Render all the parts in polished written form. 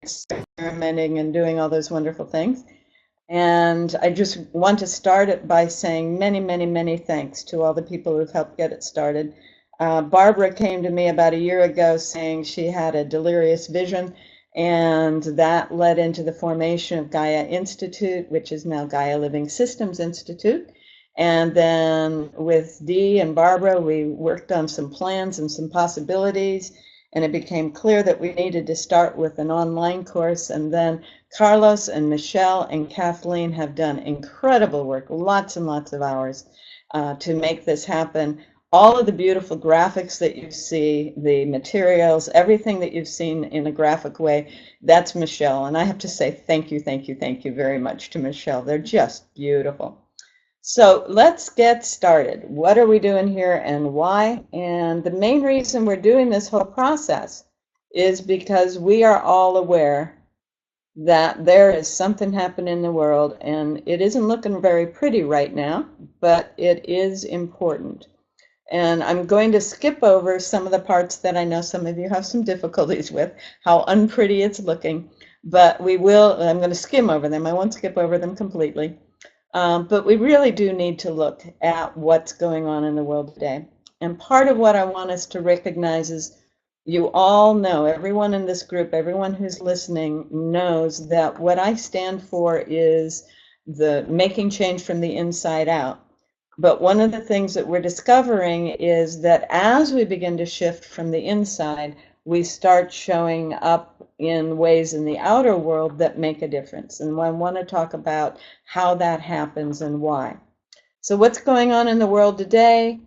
experimenting and doing all those wonderful things. And I just want to start it by saying many, many, many thanks to all the people who've helped get it started. Barbara came to me about a year ago saying she had a delirious vision, and that led into the formation of GAIA Institute, which is now GAIA Living Systems Institute. And then with Dee and Barbara, we worked on some plans and some possibilities, and it became clear that we needed to start with an online course. And then Carlos and Michelle and Kathleen have done incredible work, lots and lots of hours to make this happen. All of the beautiful graphics that you see, the materials, everything that you've seen in a graphic way, that's Michelle. And I have to say thank you, thank you, thank you very much to Michelle. They're just beautiful. So let's get started. What are we doing here and why? And the main reason we're doing this whole process is because we are all aware that there is something happening in the world, and it isn't looking very pretty right now, but it is important. And I'm going to skip over some of the parts that I know some of you have some difficulties with, how unpretty it's looking, but I'm going to skim over them. I won't skip over them completely. But we really do need to look at what's going on in the world today. And part of what I want us to recognize is you all know, everyone in this group, everyone who's listening knows that what I stand for is the making change from the inside out. But one of the things that we're discovering is that as we begin to shift from the inside, we start showing up in ways in the outer world that make a difference. And I want to talk about how that happens and why. So what's going on in the world today?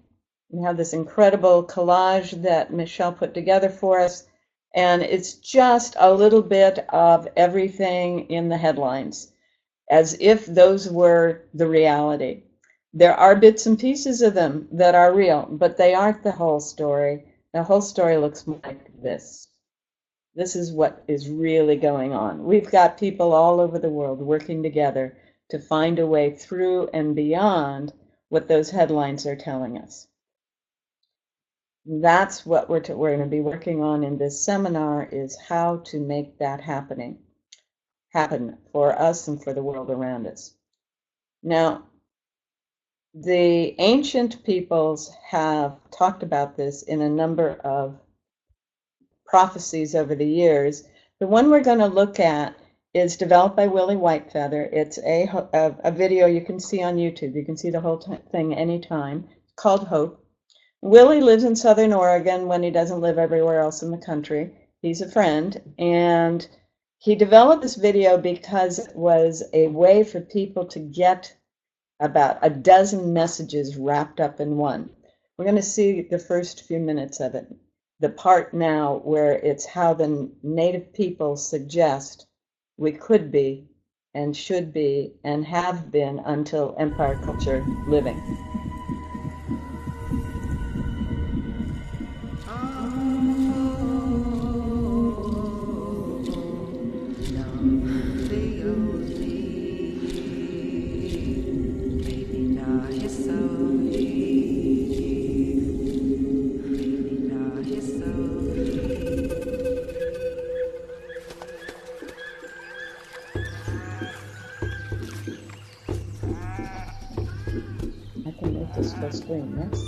We have this incredible collage that Michelle put together for us. And it's just a little bit of everything in the headlines, as if those were the reality. There are bits and pieces of them that are real, but they aren't the whole story. The whole story looks more like this. This is what is really going on. We've got people all over the world working together to find a way through and beyond what those headlines are telling us. That's what we're going to be working on in this seminar, is how to make that happen for us and for the world around us. Now, the ancient peoples have talked about this in a number of prophecies over the years. The one we're going to look at is developed by Willie Whitefeather. It's a video you can see on YouTube. You can see the whole thing anytime. It's called Hope. Willie lives in Southern Oregon when he doesn't live everywhere else in the country. He's a friend, and he developed this video because it was a way for people to get about a dozen messages wrapped up in one. We're going to see the first few minutes of it. The part now where it's how the native people suggest we could be and should be and have been until empire culture living. I can make this full screen, yes?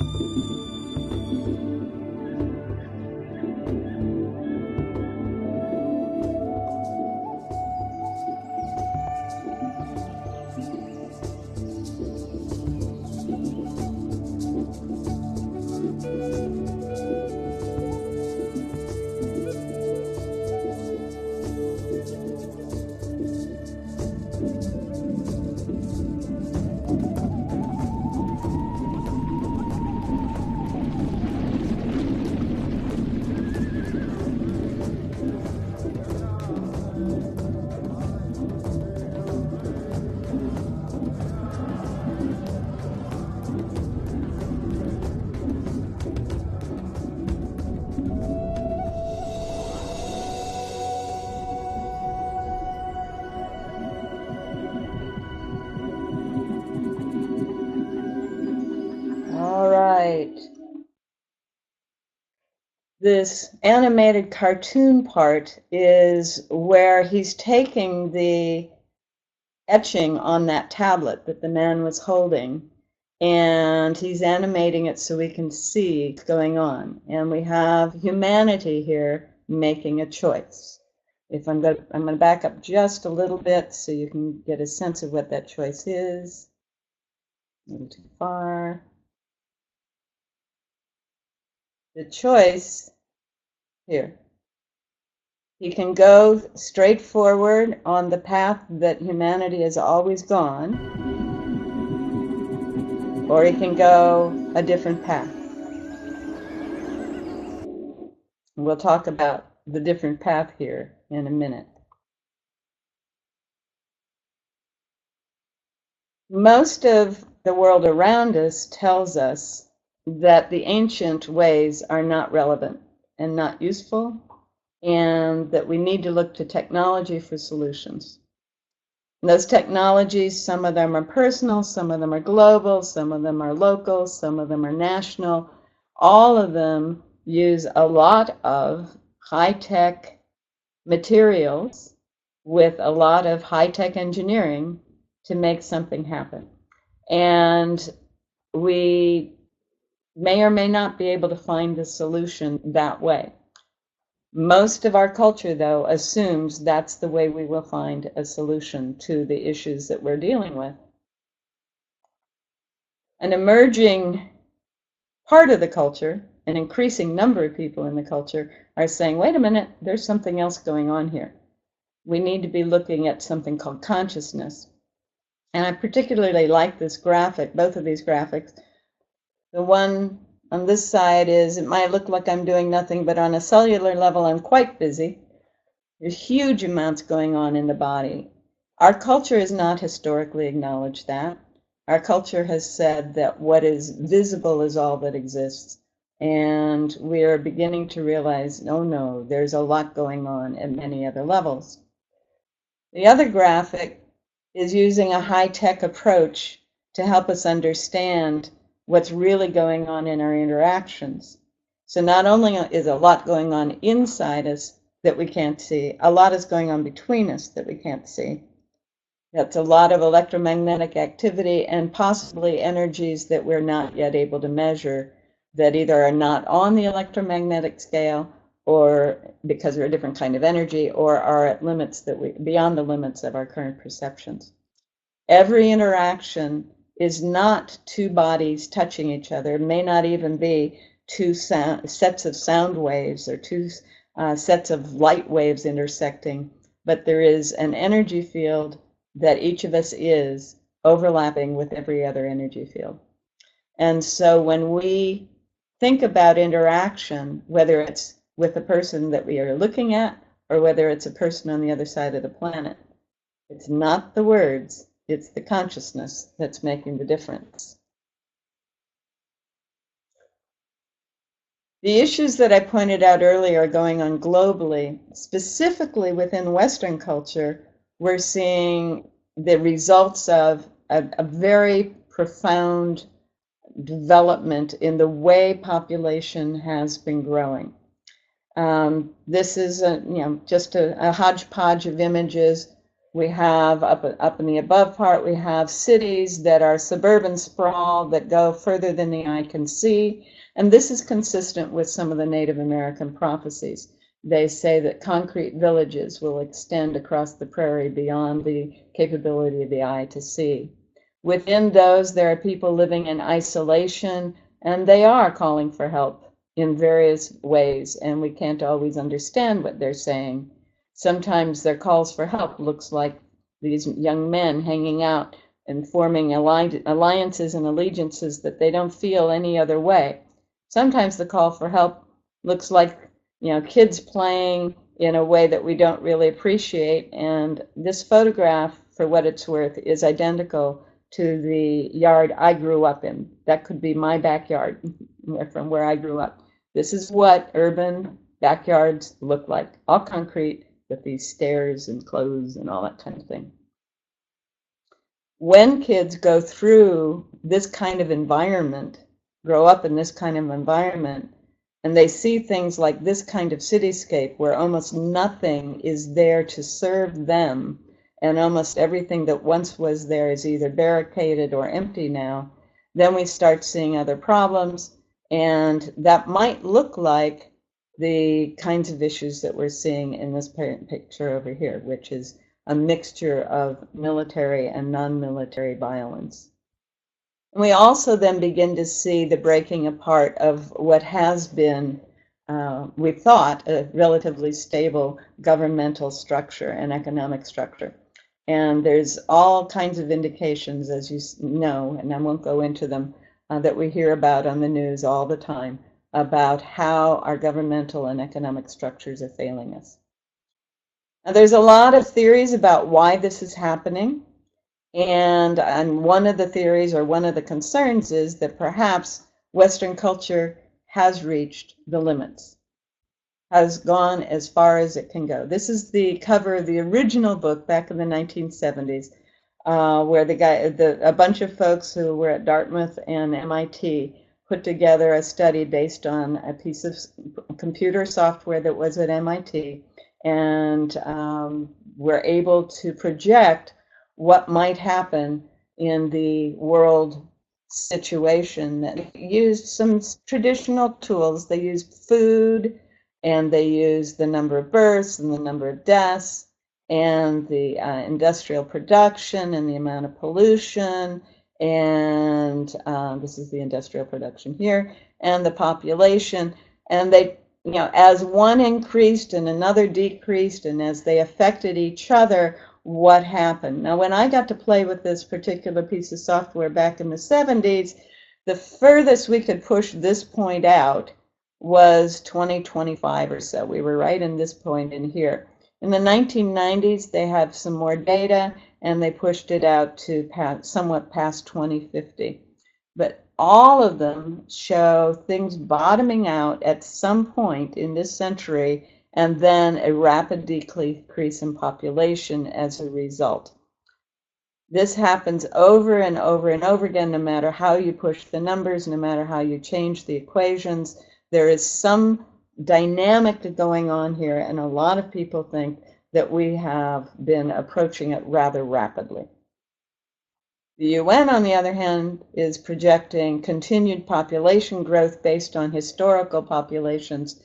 This animated cartoon part is where he's taking the etching on that tablet that the man was holding, and he's animating it so we can see what's going on. And we have humanity here making a choice. If I'm going to back up just a little bit so you can get a sense of what that choice is. A little too far. The choice here. He can go straight forward on the path that humanity has always gone, or he can go a different path. We'll talk about the different path here in a minute. Most of the world around us tells us that the ancient ways are not relevant and not useful, and that we need to look to technology for solutions. And those technologies, some of them are personal, some of them are global, some of them are local, some of them are national. All of them use a lot of high-tech materials with a lot of high-tech engineering to make something happen. And we may or may not be able to find the solution that way. Most of our culture, though, assumes that's the way we will find a solution to the issues that we're dealing with. An emerging part of the culture, an increasing number of people in the culture, are saying, wait a minute, there's something else going on here. We need to be looking at something called consciousness. And I particularly like this graphic, both of these graphics. The one on this side is, it might look like I'm doing nothing, but on a cellular level, I'm quite busy. There's huge amounts going on in the body. Our culture has not historically acknowledged that. Our culture has said that what is visible is all that exists. And we are beginning to realize, oh no, there's a lot going on at many other levels. The other graphic is using a high-tech approach to help us understand what's really going on in our interactions. So not only is a lot going on inside us that we can't see, a lot is going on between us that we can't see. That's a lot of electromagnetic activity and possibly energies that we're not yet able to measure, that either are not on the electromagnetic scale, or because they're a different kind of energy, or are at limits that beyond the limits of our current perceptions. Every interaction is not two bodies touching each other. It may not even be two sets of sound waves or two sets of light waves intersecting, but there is an energy field that each of us is overlapping with every other energy field. And so when we think about interaction, whether it's with a person that we are looking at or whether it's a person on the other side of the planet, it's not the words, it's the consciousness that's making the difference. The issues that I pointed out earlier are going on globally. Specifically within Western culture, we're seeing the results of a very profound development in the way population has been growing. This is just a hodgepodge of images. We have up in the above part, we have cities that are suburban sprawl that go further than the eye can see. And this is consistent with some of the Native American prophecies. They say that concrete villages will extend across the prairie beyond the capability of the eye to see. Within those, there are people living in isolation, and they are calling for help in various ways, and we can't always understand what they're saying. Sometimes their calls for help looks like these young men hanging out and forming alliances and allegiances that they don't feel any other way. Sometimes the call for help looks like, kids playing in a way that we don't really appreciate. And this photograph, for what it's worth, is identical to the yard I grew up in. That could be my backyard from where I grew up. This is what urban backyards look like, all concrete with these stairs and clothes and all that kind of thing. When kids go through this kind of environment, grow up in this kind of environment, And they see things like this kind of cityscape where almost nothing is there to serve them, and almost everything that once was there is either barricaded or empty now. Then we start seeing other problems, and that might look like the kinds of issues that we're seeing in this picture over here, which is a mixture of military and non-military violence. We also then begin to see the breaking apart of what has been, we thought, a relatively stable governmental structure and economic structure. And there's all kinds of indications, as you know, and I won't go into them, that we hear about on the news all the time about how our governmental and economic structures are failing us. Now, there's a lot of theories about why this is happening. And one of the theories, or one of the concerns, is that perhaps Western culture has reached the limits, has gone as far as it can go. This is the cover of the original book back in the 1970s, where a bunch of folks who were at Dartmouth and MIT put together a study based on a piece of computer software that was at MIT, and were able to project what might happen in the world situation. That used some traditional tools. They used food, and they used the number of births and the number of deaths, and the industrial production and the amount of pollution, and this is the industrial production here, and the population. And they, as one increased and another decreased, and as they affected each other, what happened. Now, when I got to play with this particular piece of software back in the 70s, the furthest we could push this point out was 2025 or so. We were right in this point in here. In the 1990s, they had some more data, and they pushed it out to somewhat past 2050. But all of them show things bottoming out at some point in this century, and then a rapid decrease in population as a result. This happens over and over and over again, no matter how you push the numbers, no matter how you change the equations. There is some dynamic going on here, and a lot of people think that we have been approaching it rather rapidly. The UN, on the other hand, is projecting continued population growth based on historical populations.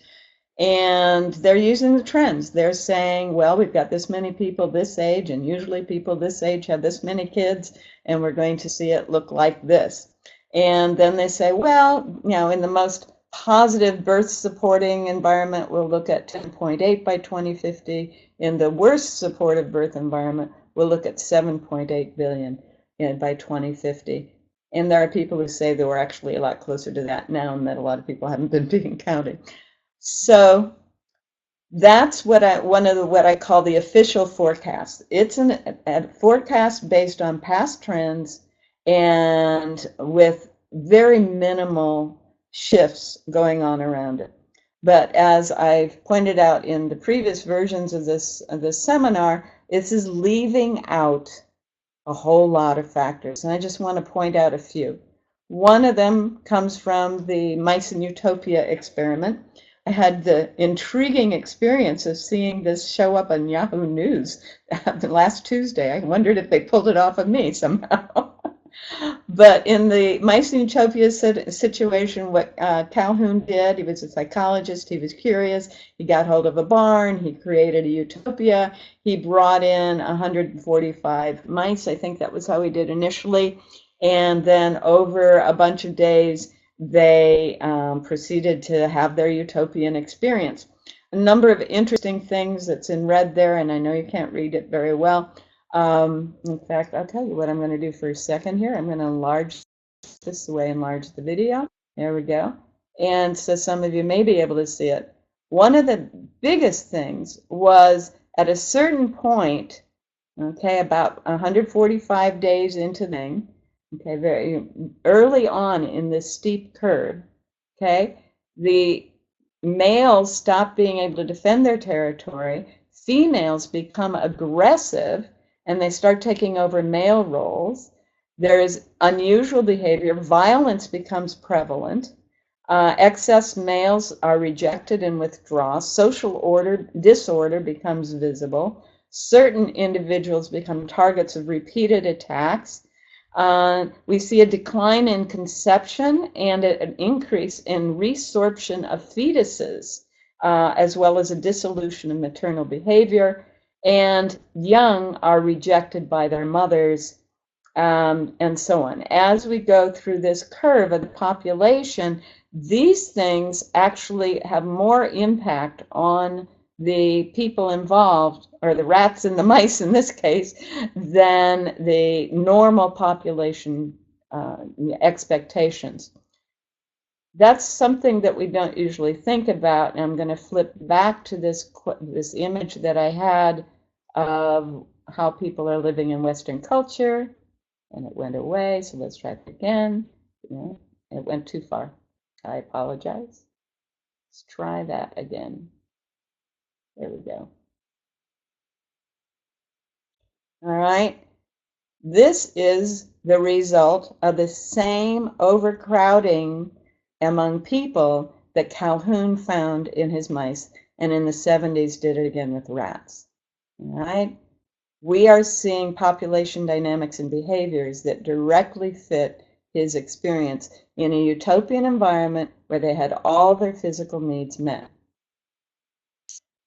And they're using the trends. They're saying, well, we've got this many people this age, and usually people this age have this many kids, and we're going to see it look like this. And then they say, well, in the most positive birth supporting environment, we'll look at 10.8 by 2050. In the worst supportive birth environment, we'll look at 7.8 billion by 2050. And there are people who say that we're actually a lot closer to that now, and that a lot of people haven't been being counted. So that's what I call the official forecast. It's a forecast based on past trends and with very minimal shifts going on around it. But as I've pointed out in the previous versions of this seminar, this is leaving out a whole lot of factors, and I just want to point out a few. One of them comes from the Mice in Utopia experiment. I had the intriguing experience of seeing this show up on Yahoo News last Tuesday. I wondered if they pulled it off of me somehow. But in the Mice in Utopia situation, what Calhoun did, he was a psychologist, he was curious, he got hold of a barn, he created a utopia, he brought in 145 mice, I think that was how he did initially, and then over a bunch of days, they proceeded to have their utopian experience. A number of interesting things that's in red there, and I know you can't read it very well. In fact, I'll tell you what I'm going to do for a second here. I'm going to enlarge this way, enlarge the video. There we go. And so some of you may be able to see it. One of the biggest things was at a certain point, okay, about 145 days into the thing, okay, very early on in this steep curve, okay, the males stop being able to defend their territory, females become aggressive, and they start taking over male roles. There is unusual behavior, violence becomes prevalent, Excess males are rejected and withdraw. Social disorder becomes visible. Certain individuals become targets of repeated attacks. We see a decline in conception and an increase in resorption of fetuses, as well as a dissolution of maternal behavior. And young are rejected by their mothers, and so on. As we go through this curve of the population, these things actually have more impact on the people involved, or the rats and the mice in this case, than the normal population expectations. That's something that we don't usually think about, and I'm going to flip back to this image that I had of how people are living in Western culture, and it went away, so let's try it again. Yeah, it went too far. I apologize. Let's try that again. There we go. All right. This is the result of the same overcrowding among people that Calhoun found in his mice, and in the 70s did it again with rats. All right. We are seeing population dynamics and behaviors that directly fit his experience in a utopian environment where they had all their physical needs met.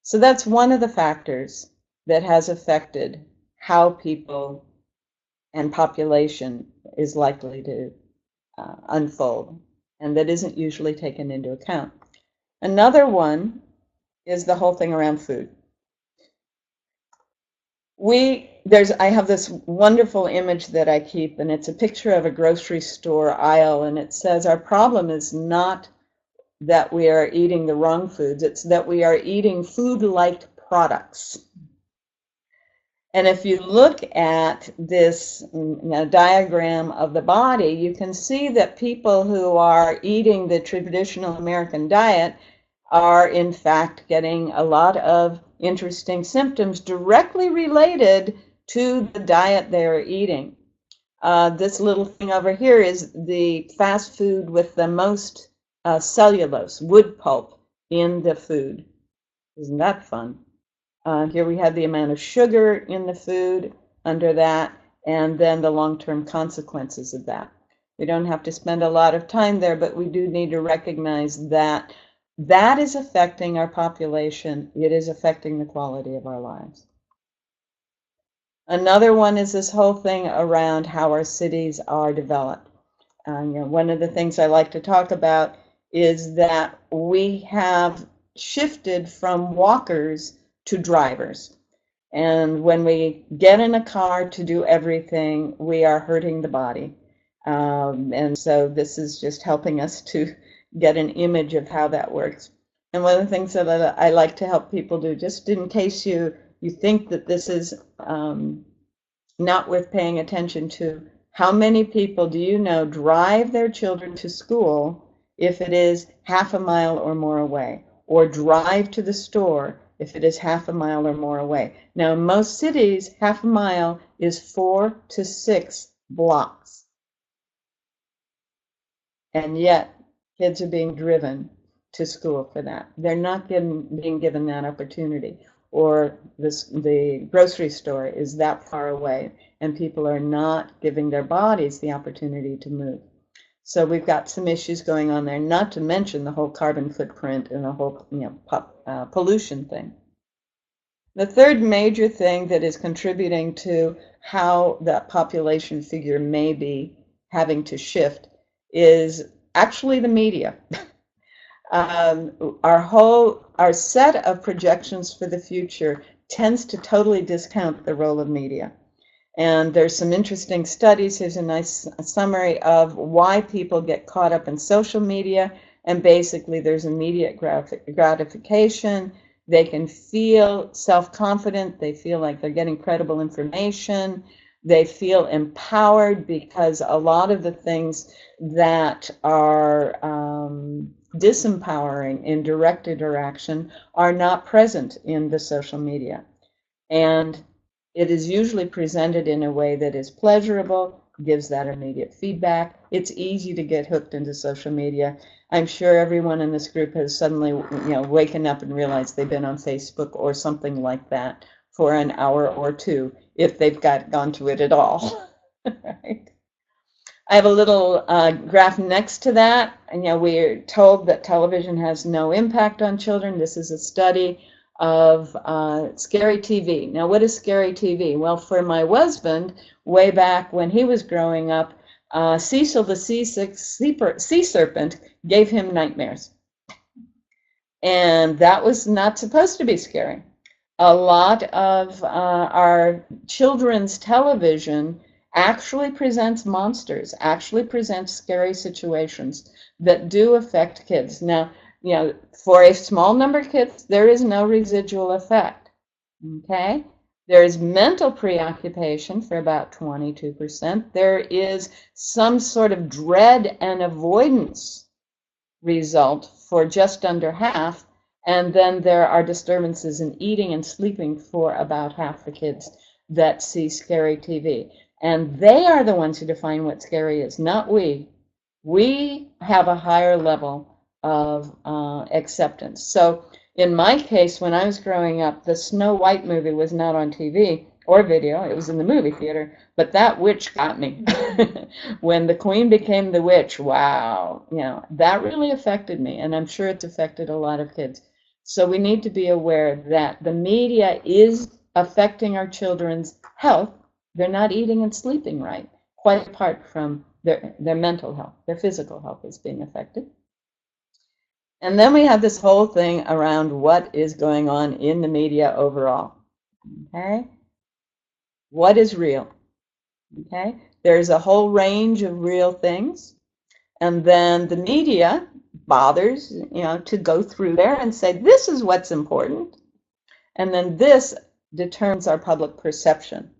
So that's one of the factors that has affected how people and population is likely to unfold, and that isn't usually taken into account. Another one is the whole thing around food. I have this wonderful image that I keep, and it's a picture of a grocery store aisle, and it says our problem is not that we are eating the wrong foods, it's that we are eating food-like products. And if you look at this diagram of the body, you can see that people who are eating the traditional American diet are in fact getting a lot of interesting symptoms directly related to the diet they're eating. This little thing over here is the fast food with the most cellulose, wood pulp in the food. Isn't that fun? Here we have the amount of sugar in the food under that, and then the long-term consequences of that. We don't have to spend a lot of time there, but we do need to recognize that that is affecting our population. It is affecting the quality of our lives. Another one is this whole thing around how our cities are developed. One of the things I like to talk about is that we have shifted from walkers to drivers. And when we get in a car to do everything, we are hurting the body. And so this is just helping us to get an image of how that works. And one of the things that I like to help people do, just in case you think that this is not worth paying attention to, how many people do you know drive their children to school if it is half a mile or more away, or drive to the store if it is half a mile or more away? Now, in most cities, half a mile is 4 to 6 blocks. And yet, kids are being driven to school for that. They're not being given that opportunity. Or the grocery store is that far away, and people are not giving their bodies the opportunity to move. So we've got some issues going on there, not to mention the whole carbon footprint and the whole pollution thing. The third major thing that is contributing to how that population figure may be having to shift is actually the media. Our set of projections for the future tends to totally discount the role of media. And there's some interesting studies. Here's a nice summary of why people get caught up in social media. And basically, there's immediate gratification. They can feel self-confident. They feel like they're getting credible information. They feel empowered because a lot of the things that are disempowering in direct interaction are not present in the social media. And it is usually presented in a way that is pleasurable, gives that immediate feedback. It's easy to get hooked into social media. I'm sure everyone in this group has suddenly, waken up and realized they've been on Facebook or something like that for an hour or two, if they've gone to it at all. Right? I have a little graph next to that. And we're told that television has no impact on children. This is a study of scary TV. Now, what is scary TV? Well, for my husband, way back when he was growing up, Cecil the sea serpent gave him nightmares. And that was not supposed to be scary. A lot of our children's television actually presents monsters, actually presents scary situations that do affect kids. Now, for a small number of kids, there is no residual effect. Okay? There is mental preoccupation for about 22%. There is some sort of dread and avoidance result for just under half. And then there are disturbances in eating and sleeping for about half the kids that see scary TV. And they are the ones who define what scary is, not we. We have a higher level of acceptance. So in my case, when I was growing up, the Snow White movie was not on TV or video. It was in the movie theater. But that witch got me. When the queen became the witch, wow, that really affected me. And I'm sure it's affected a lot of kids. So we need to be aware that the media is affecting our children's health. They're not eating and sleeping right, quite apart from their mental health. Their physical health is being affected. And then we have this whole thing around what is going on in the media overall. Okay? What is real? Okay? There's a whole range of real things. And then the media bothers, to go through there and say, this is what's important. And then this determines our public perception.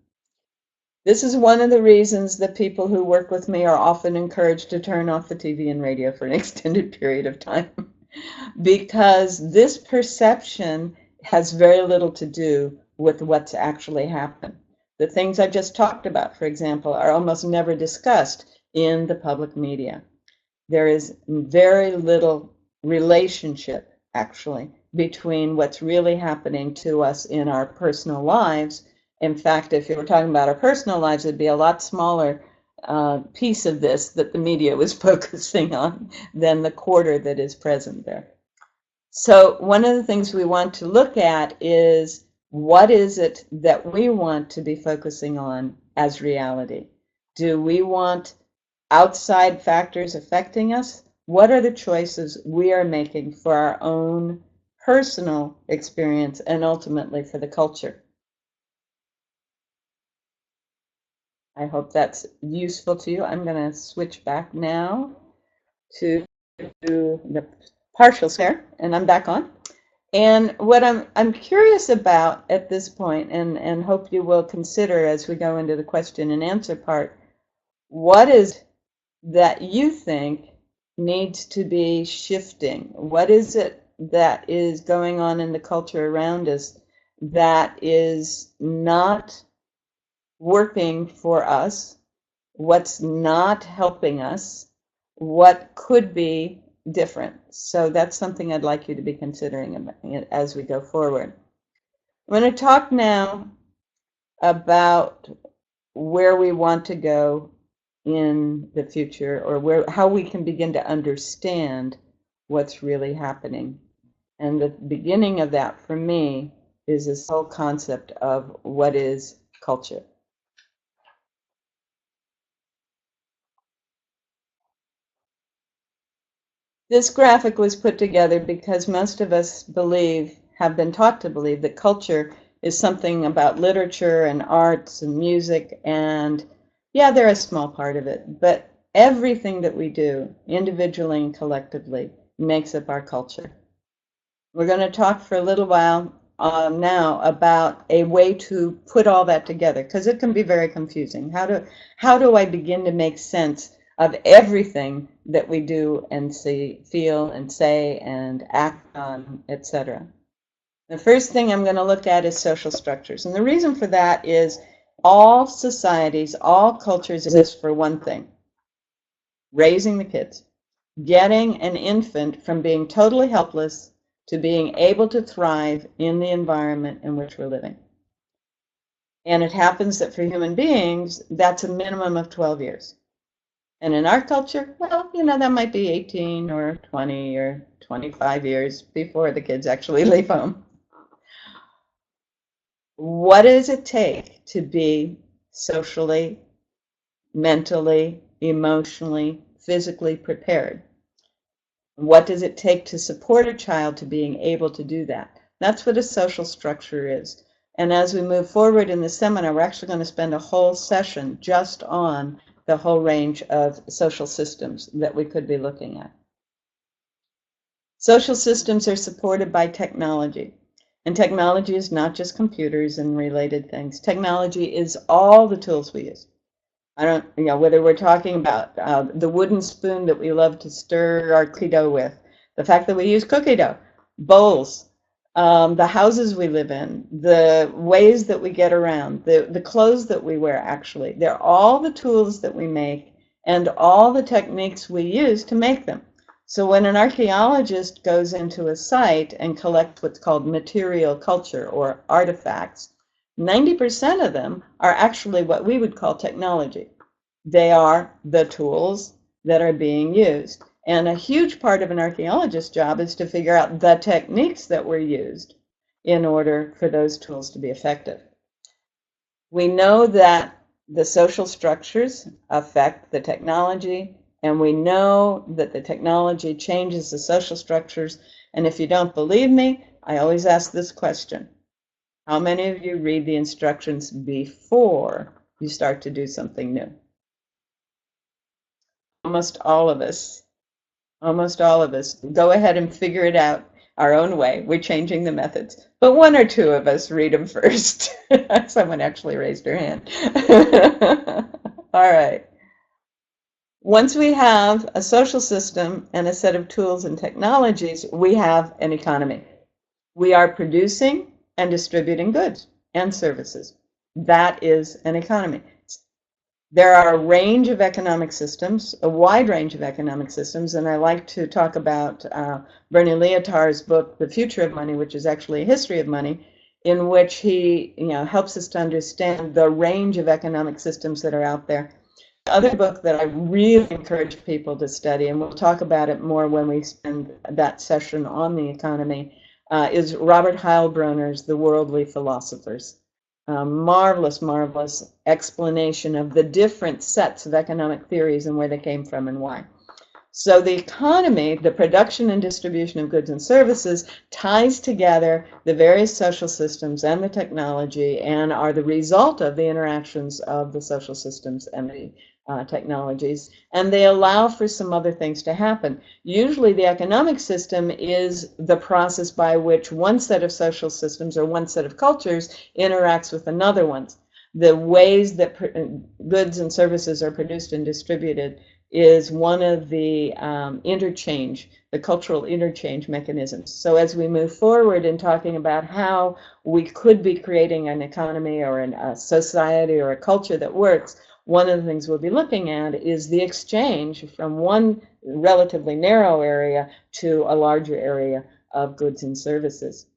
This is one of the reasons that people who work with me are often encouraged to turn off the TV and radio for an extended period of time. Because this perception has very little to do with what's actually happened. The things I just talked about, for example, are almost never discussed in the public media. There is very little relationship, actually, between what's really happening to us in our personal lives. In fact, if you were talking about our personal lives, it'd be a lot smaller piece of this that the media was focusing on than the quarter that is present there. So one of the things we want to look at is, what is it that we want to be focusing on as reality? Do we want outside factors affecting us? What are the choices we are making for our own personal experience and ultimately for the culture? I hope that's useful to you. I'm going to switch back now to the partial share, and I'm back on. And what I'm curious about at this point, and hope you will consider as we go into the question and answer part, what is that you think needs to be shifting? What is it that is going on in the culture around us that is not working for us? What's not helping us? What could be different? So that's something I'd like you to be considering as we go forward. I'm going to talk now about where we want to go in the future, or how we can begin to understand what's really happening. And the beginning of that for me is this whole concept of what is culture. This graphic was put together because most of us have been taught to believe that culture is something about literature and arts and music, and yeah, they're a small part of it, but everything that we do, individually and collectively, makes up our culture. We're going to talk for a little while now about a way to put all that together, because it can be very confusing. How do I begin to make sense of everything that we do and see, feel and say and act on, etc.? The first thing I'm going to look at is social structures. And the reason for that is all societies, all cultures exist for one thing: raising the kids. getting an infant from being totally helpless to being able to thrive in the environment in which we're living. And it happens that for human beings, that's a minimum of 12 years. And in our culture, well, that might be 18 or 20 or 25 years before the kids actually leave home. What does it take to be socially, mentally, emotionally, physically prepared? What does it take to support a child to being able to do that? That's what a social structure is. And as we move forward in the seminar, we're actually going to spend a whole session just on the whole range of social systems that we could be looking at. Social systems are supported by technology. And technology is not just computers and related things. Technology is all the tools we use. I don't, whether we're talking about the wooden spoon that we love to stir our cookie dough with, the fact that we use cookie dough, bowls, the houses we live in, the ways that we get around, the clothes that we wear, actually. They're all the tools that we make and all the techniques we use to make them. So when an archaeologist goes into a site and collects what's called material culture or artifacts, 90% of them are actually what we would call technology. They are the tools that are being used. And a huge part of an archaeologist's job is to figure out the techniques that were used in order for those tools to be effective. We know that the social structures affect the technology, and we know that the technology changes the social structures. And if you don't believe me, I always ask this question. How many of you read the instructions before you start to do something new? Almost all of us. Almost all of us. Go ahead and figure it out our own way. We're changing the methods. But one or two of us read them first. Someone actually raised her hand. All right. Once we have a social system and a set of tools and technologies, we have an economy. We are producing and distributing goods and services. That is an economy. There are a range of economic systems, a wide range of economic systems, and I like to talk about Bernie Lyotard's book, The Future of Money, which is actually a history of money, in which he helps us to understand the range of economic systems that are out there. The other book that I really encourage people to study, and we'll talk about it more when we spend that session on the economy, is Robert Heilbroner's The Worldly Philosophers. Marvelous, marvelous explanation of the different sets of economic theories and where they came from and why. So the economy, the production and distribution of goods and services, ties together the various social systems and the technology and are the result of the interactions of the social systems and the technologies, and they allow for some other things to happen. Usually the economic system is the process by which one set of social systems or one set of cultures interacts with another one. The ways that goods and services are produced and distributed is one of the the cultural interchange mechanisms. So as we move forward in talking about how we could be creating an economy or a society or a culture that works, one of the things we'll be looking at is the exchange from one relatively narrow area to a larger area of goods and services.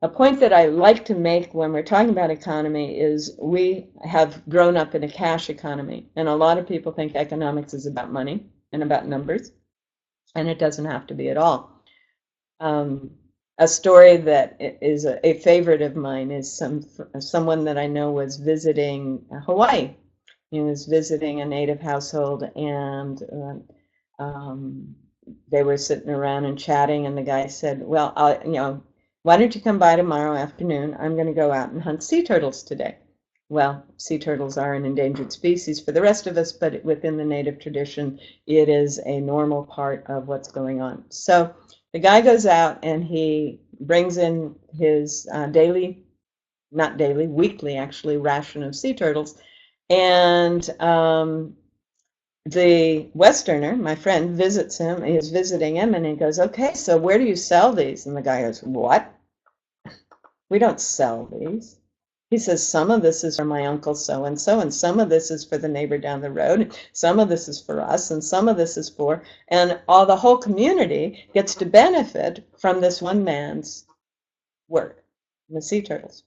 A point that I like to make when we're talking about economy is we have grown up in a cash economy, and a lot of people think economics is about money and about numbers, and it doesn't have to be at all. A story that is a favorite of mine is someone that I know was visiting Hawaii. He was visiting a native household, and they were sitting around and chatting, and the guy said, well, why don't you come by tomorrow afternoon? I'm going to go out and hunt sea turtles today. Well, sea turtles are an endangered species for the rest of us, but within the native tradition, it is a normal part of what's going on. So the guy goes out and he brings in his weekly actually, ration of sea turtles. And the Westerner, my friend, visits him. He's visiting him, and he goes, okay, so where do you sell these? And the guy goes, what? We don't sell these. He says, some of this is for my uncle so-and-so, and some of this is for the neighbor down the road, some of this is for us, and some of this is for, and the whole community gets to benefit from this one man's work, the sea turtles.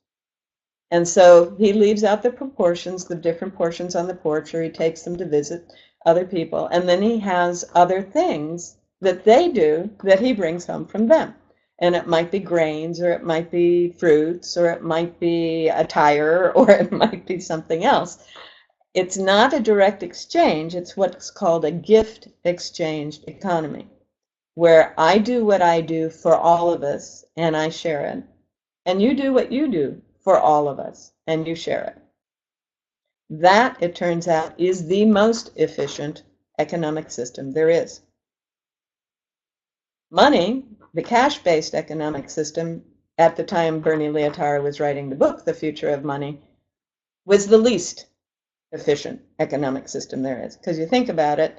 And so he leaves out the proportions, the different portions on the porch, or he takes them to visit other people. And then he has other things that they do that he brings home from them. And it might be grains, or it might be fruits, or it might be a tire, or it might be something else. It's not a direct exchange. It's what's called a gift exchange economy, where I do what I do for all of us and I share it. And you do what you do for all of us and you share it. That, it turns out, is the most efficient economic system there is. Money, the cash-based economic system, at the time Bernie Leotard was writing the book, The Future of Money, was the least efficient economic system there is. Because you think about it,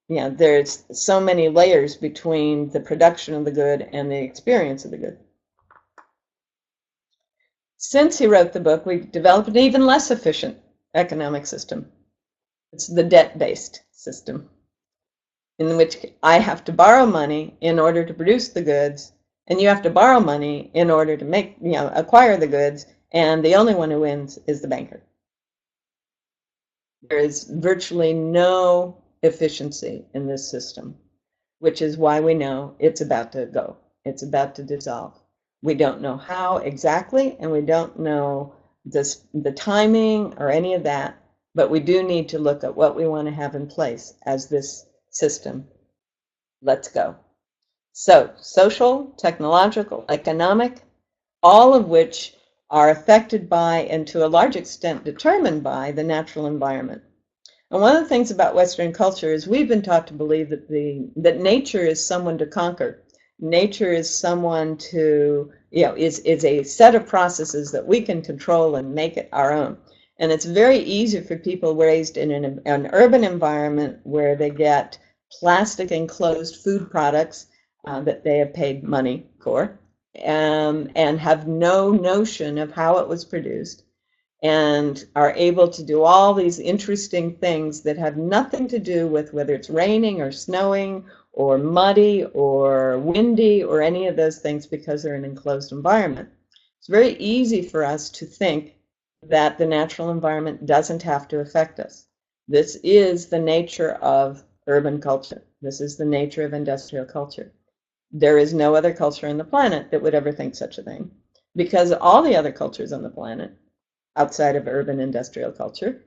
you know, there's so many layers between the production of the good and the experience of the good. Since he wrote the book, we've developed an even less efficient economic system. It's the debt-based system, in which I have to borrow money in order to produce the goods, and you have to borrow money in order to make, acquire the goods, and the only one who wins is the banker. There is virtually no efficiency in this system, which is why we know it's about to go. It's about to dissolve. We don't know how exactly, and we don't know the timing or any of that, but we do need to look at what we want to have in place as this system lets go. So, social, technological, economic, all of which are affected by and to a large extent determined by the natural environment. And one of the things about Western culture is we've been taught to believe that nature is someone to conquer. Nature is someone to, is a set of processes that we can control and make it our own. And it's very easy for people raised in an urban environment where they get plastic enclosed food products that they have paid money for, and have no notion of how it was produced, and are able to do all these interesting things that have nothing to do with whether it's raining or snowing or muddy or windy or any of those things, because they're in an enclosed environment. It's very easy for us to think that the natural environment doesn't have to affect us. This is the nature of urban culture. This is the nature of industrial culture. There is no other culture on the planet that would ever think such a thing, because all the other cultures on the planet, outside of urban industrial culture,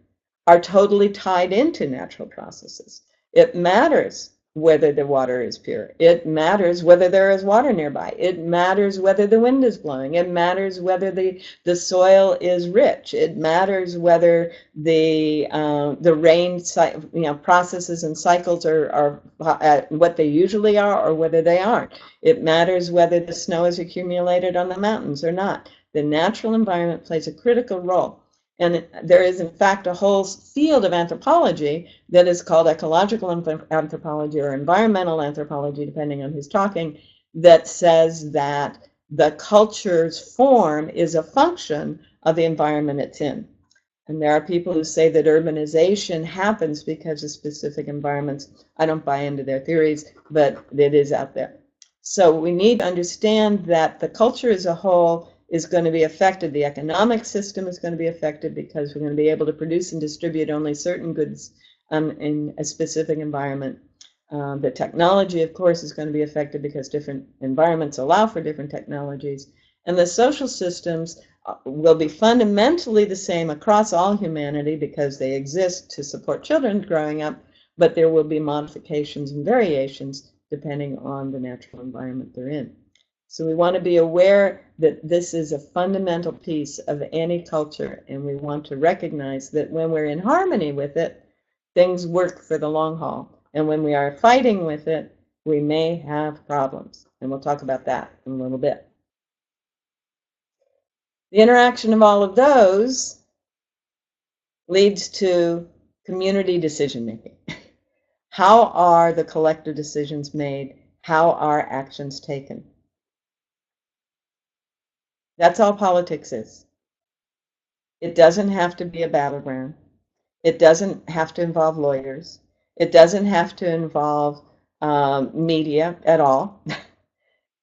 are totally tied into natural processes. It matters whether the water is pure. It matters whether there is water nearby. It matters whether the wind is blowing. It matters whether the soil is rich. It matters whether the rain processes and cycles are what they usually are or whether they aren't. It matters whether the snow is accumulated on the mountains or not. The natural environment plays a critical role. And there is, in fact, a whole field of anthropology that is called ecological anthropology or environmental anthropology, depending on who's talking, that says that the culture's form is a function of the environment it's in. And there are people who say that urbanization happens because of specific environments. I don't buy into their theories, but it is out there. So we need to understand that the culture as a whole is going to be affected. The economic system is going to be affected because we're going to be able to produce and distribute only certain goods in a specific environment. The technology, of course, is going to be affected because different environments allow for different technologies. And the social systems will be fundamentally the same across all humanity because they exist to support children growing up, but there will be modifications and variations depending on the natural environment they're in. So we want to be aware that this is a fundamental piece of any culture, and we want to recognize that when we're in harmony with it, things work for the long haul. And when we are fighting with it, we may have problems. And we'll talk about that in a little bit. The interaction of all of those leads to community decision making. How are the collective decisions made? How are actions taken? That's all politics is. It doesn't have to be a battleground. It doesn't have to involve lawyers. It doesn't have to involve media at all.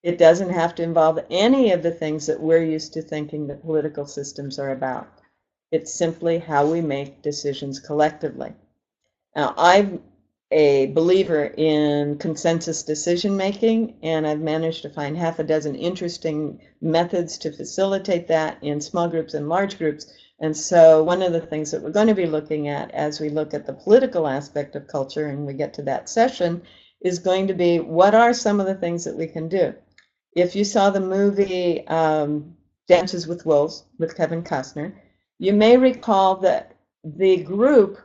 It doesn't have to involve any of the things that we're used to thinking that political systems are about. It's simply how we make decisions collectively. Now, I'm a believer in consensus decision making, and I've managed to find half a dozen interesting methods to facilitate that in small groups and large groups. And so one of the things that we're going to be looking at as we look at the political aspect of culture, and we get to that session, is going to be what are some of the things that we can do. If you saw the movie Dances with Wolves with Kevin Costner, you may recall that the group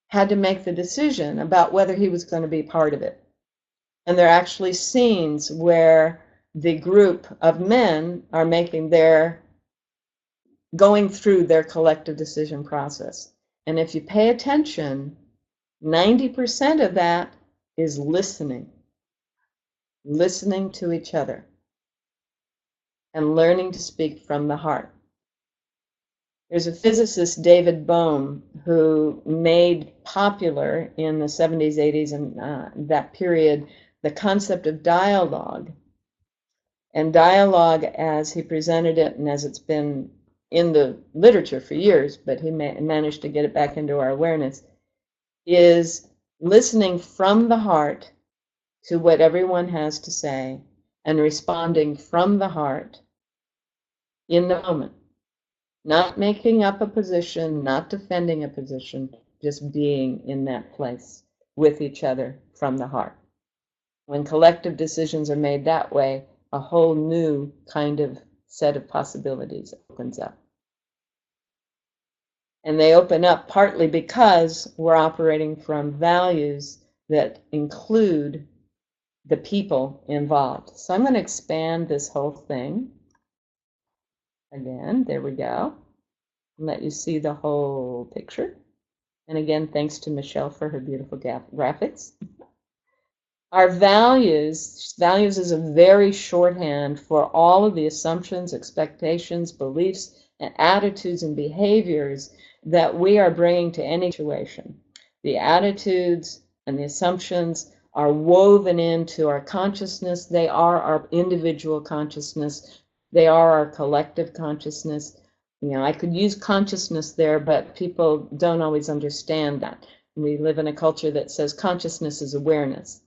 had to make the decision about whether he was going to be part of it. And there are actually scenes where the group of men are going through their collective decision process. And if you pay attention, 90% of that is listening to each other and learning to speak from the heart. There's a physicist, David Bohm, who made popular in the 70s, 80s, and that period, the concept of dialogue. And dialogue, as he presented it and as it's been in the literature for years, but he managed to get it back into our awareness, is listening from the heart to what everyone has to say and responding from the heart in the moment. Not making up a position, not defending a position, just being in that place with each other from the heart. When collective decisions are made that way, a whole new kind of set of possibilities opens up. And they open up partly because we're operating from values that include the people involved. So I'm going to expand this whole thing. Again, there we go. Let you see the whole picture. And again, thanks to Michelle for her beautiful graphics. Our values is a very shorthand for all of the assumptions, expectations, beliefs, and attitudes and behaviors that we are bringing to any situation. The attitudes and the assumptions are woven into our consciousness. They are our individual consciousness. They are our collective consciousness. You know, I could use consciousness there, but people don't always understand that. We live in a culture that says consciousness is awareness.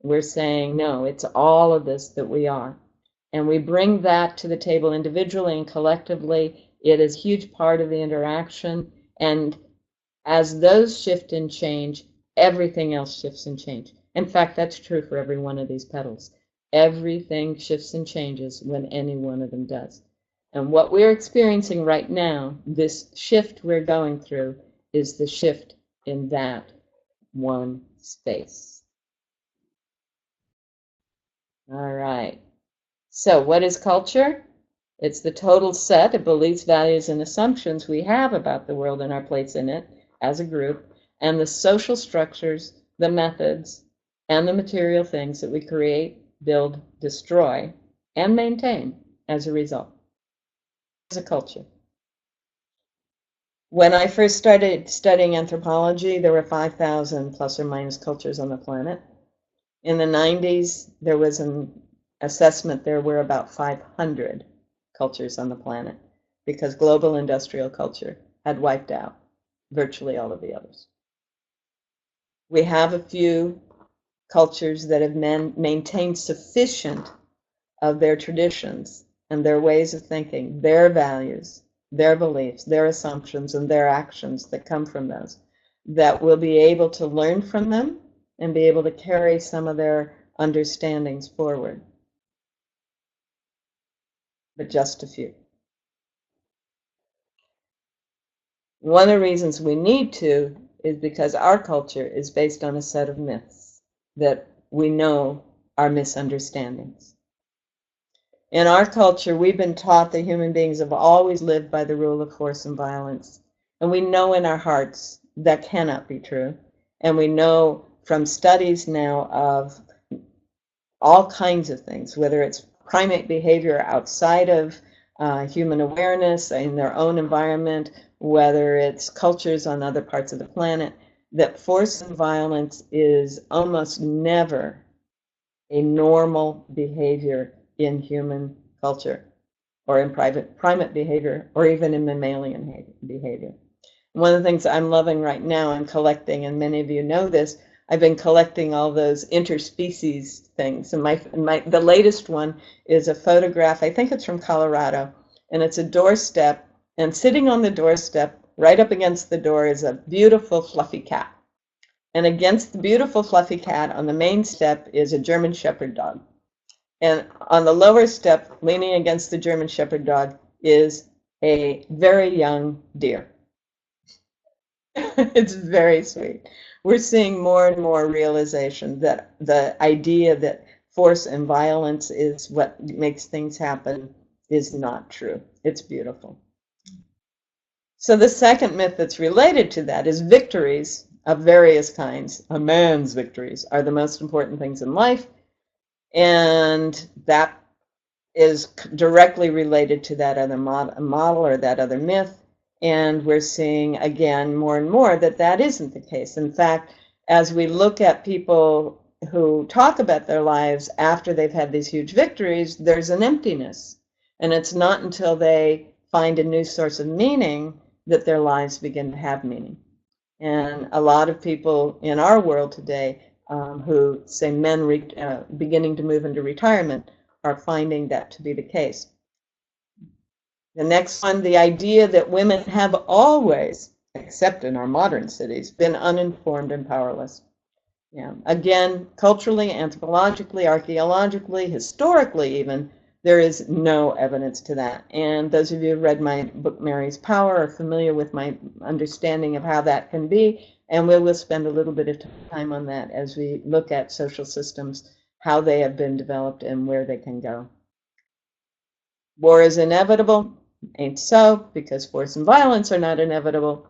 We're saying, no, it's all of this that we are. And we bring that to the table individually and collectively. It is a huge part of the interaction. And as those shift and change, everything else shifts and changes. In fact, that's true for every one of these petals. Everything shifts and changes when any one of them does. And what we're experiencing right now, this shift we're going through, is the shift in that one space. All right. So what is culture? It's the total set of beliefs, values, and assumptions we have about the world and our place in it as a group, and the social structures, the methods, and the material things that we create, build, destroy, and maintain as a result. As a culture. When I first started studying anthropology, there were 5,000 plus or minus cultures on the planet. In the 90s, there was an assessment there were about 500 cultures on the planet because global industrial culture had wiped out virtually all of the others. We have a few cultures that have maintained sufficient of their traditions and their ways of thinking, their values, their beliefs, their assumptions, and their actions that come from those, that will be able to learn from them and be able to carry some of their understandings forward. But just a few. One of the reasons we need to is because our culture is based on a set of myths that we know are misunderstandings. In our culture, we've been taught that human beings have always lived by the rule of force and violence. And we know in our hearts that cannot be true. And we know from studies now of all kinds of things, whether it's primate behavior outside of human awareness in their own environment, whether it's cultures on other parts of the planet, that force and violence is almost never a normal behavior in human culture, or in primate behavior, or even in mammalian behavior. One of the things I'm loving right now and collecting, and many of you know this, I've been collecting all those interspecies things. And the latest one is a photograph, I think it's from Colorado, and it's a doorstep, and sitting on the doorstep, right up against the door, is a beautiful fluffy cat. And against the beautiful fluffy cat on the main step is a German Shepherd dog. And on the lower step, leaning against the German Shepherd dog, is a very young deer. It's very sweet. We're seeing more and more realization that the idea that force and violence is what makes things happen is not true. It's beautiful. So the second myth that's related to that is victories of various kinds. A man's victories are the most important things in life, and that is directly related to that other model or that other myth. And we're seeing, again, more and more that that isn't the case. In fact, as we look at people who talk about their lives after they've had these huge victories, there's an emptiness. And it's not until they find a new source of meaning that their lives begin to have meaning. And a lot of people in our world today who say men beginning to move into retirement are finding that to be the case. The next one, the idea that women have always, except in our modern cities, been uninformed and powerless. Yeah. Again, culturally, anthropologically, archaeologically, historically even, there is no evidence to that. And those of you who have read my book, Mary's Power, are familiar with my understanding of how that can be. And we will spend a little bit of time on that as we look at social systems, how they have been developed and where they can go. War is inevitable. Ain't so, because force and violence are not inevitable.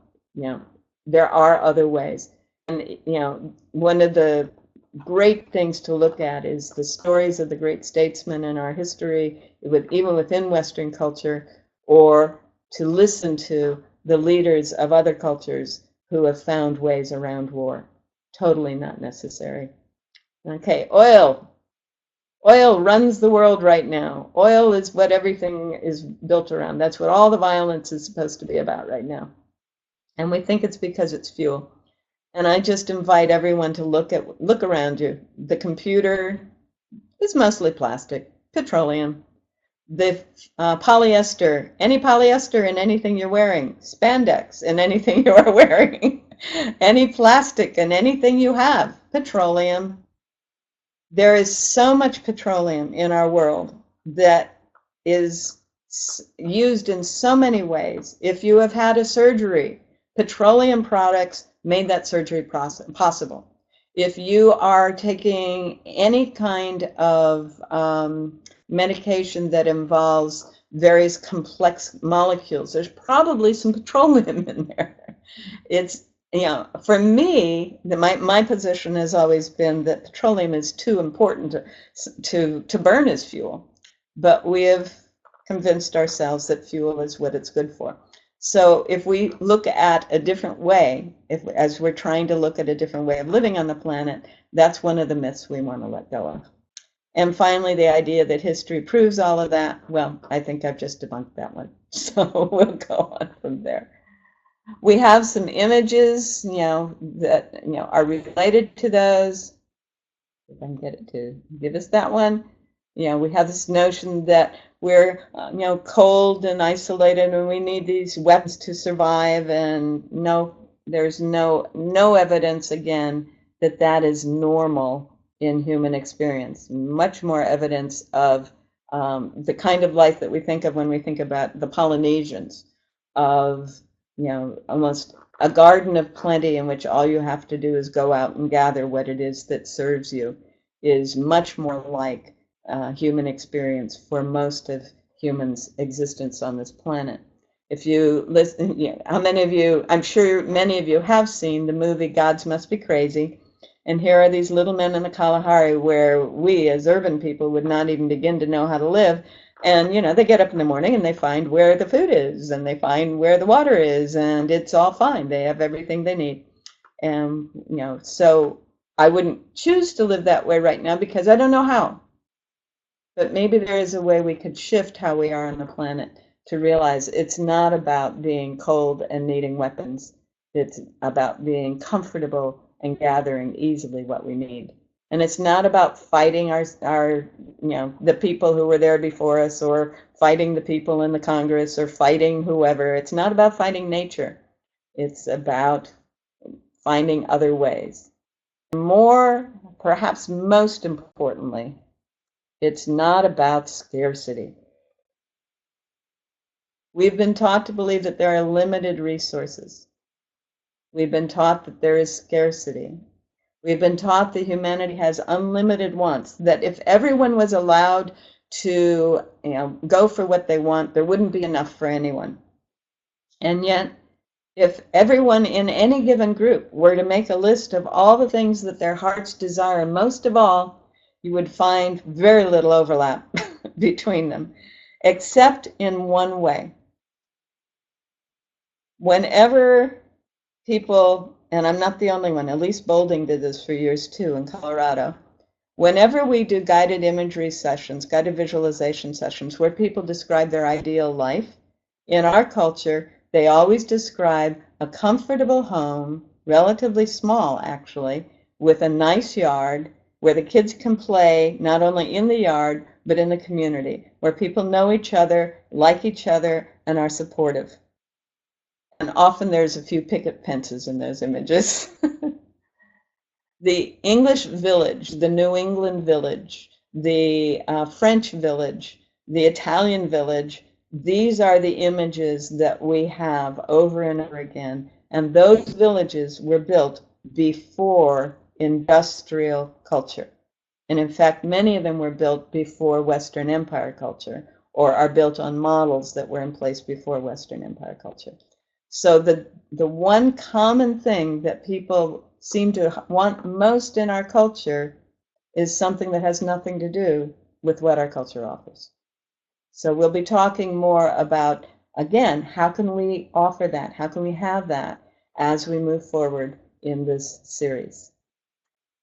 There are other ways. And one of the great things to look at is the stories of the great statesmen in our history, even within Western culture, or to listen to the leaders of other cultures who have found ways around war. Totally not necessary. Okay, oil. Oil runs the world right now. Oil is what everything is built around. That's what all the violence is supposed to be about right now. And we think it's because it's fuel. And I just invite everyone to look around you. The computer is mostly plastic, petroleum. The polyester, any polyester in anything you're wearing, spandex in anything you are wearing, any plastic in anything you have, petroleum. There is so much petroleum in our world that is used in so many ways. If you have had a surgery, petroleum products made that surgery possible. If you are taking any kind of medication that involves various complex molecules, there's probably some petroleum in there. It's for me, my position has always been that petroleum is too important to burn as fuel, but we have convinced ourselves that fuel is what it's good for. So if we look at a different way, as we're trying to look at a different way of living on the planet, that's one of the myths we want to let go of. And finally, the idea that history proves all of that, well, I think I've just debunked that one. So we'll go on from there. We have some images, that are related to those. If I can get it to give us that one. We have this notion that we're, cold and isolated, and we need these weapons to survive. And no, there's no evidence again that that is normal in human experience. Much more evidence of the kind of life that we think of when we think about the Polynesians, of almost a garden of plenty in which all you have to do is go out and gather what it is that serves you, is much more like human experience for most of humans' existence on this planet. If you listen, how many of you, I'm sure many of you have seen the movie Gods Must Be Crazy, and here are these little men in the Kalahari where we as urban people would not even begin to know how to live. And, they get up in the morning and they find where the food is and they find where the water is and it's all fine. They have everything they need. And, so I wouldn't choose to live that way right now because I don't know how. But maybe there is a way we could shift how we are on the planet to realize it's not about being cold and needing weapons. It's about being comfortable and gathering easily what we need. And it's not about fighting the people who were there before us or fighting the people in the Congress or fighting whoever. It's not about fighting nature. It's about finding other ways. More, perhaps most importantly, it's not about scarcity. We've been taught to believe that there are limited resources. We've been taught that there is scarcity. We've been taught that humanity has unlimited wants, that if everyone was allowed to, go for what they want, there wouldn't be enough for anyone. And yet, if everyone in any given group were to make a list of all the things that their hearts desire, most of all, you would find very little overlap between them, except in one way. Whenever people, and I'm not the only one, Elise Boulding did this for years too in Colorado, whenever we do guided imagery sessions, guided visualization sessions, where people describe their ideal life, in our culture, they always describe a comfortable home, relatively small actually, with a nice yard, where the kids can play not only in the yard, but in the community, where people know each other, like each other, and are supportive. And often there's a few picket fences in those images. The English village, the New England village, the French village, the Italian village, these are the images that we have over and over again. And those villages were built before industrial culture. And in fact, many of them were built before Western Empire culture, or are built on models that were in place before Western Empire culture. So the one common thing that people seem to want most in our culture is something that has nothing to do with what our culture offers. So we'll be talking more about, again, how can we offer that? How can we have that as we move forward in this series?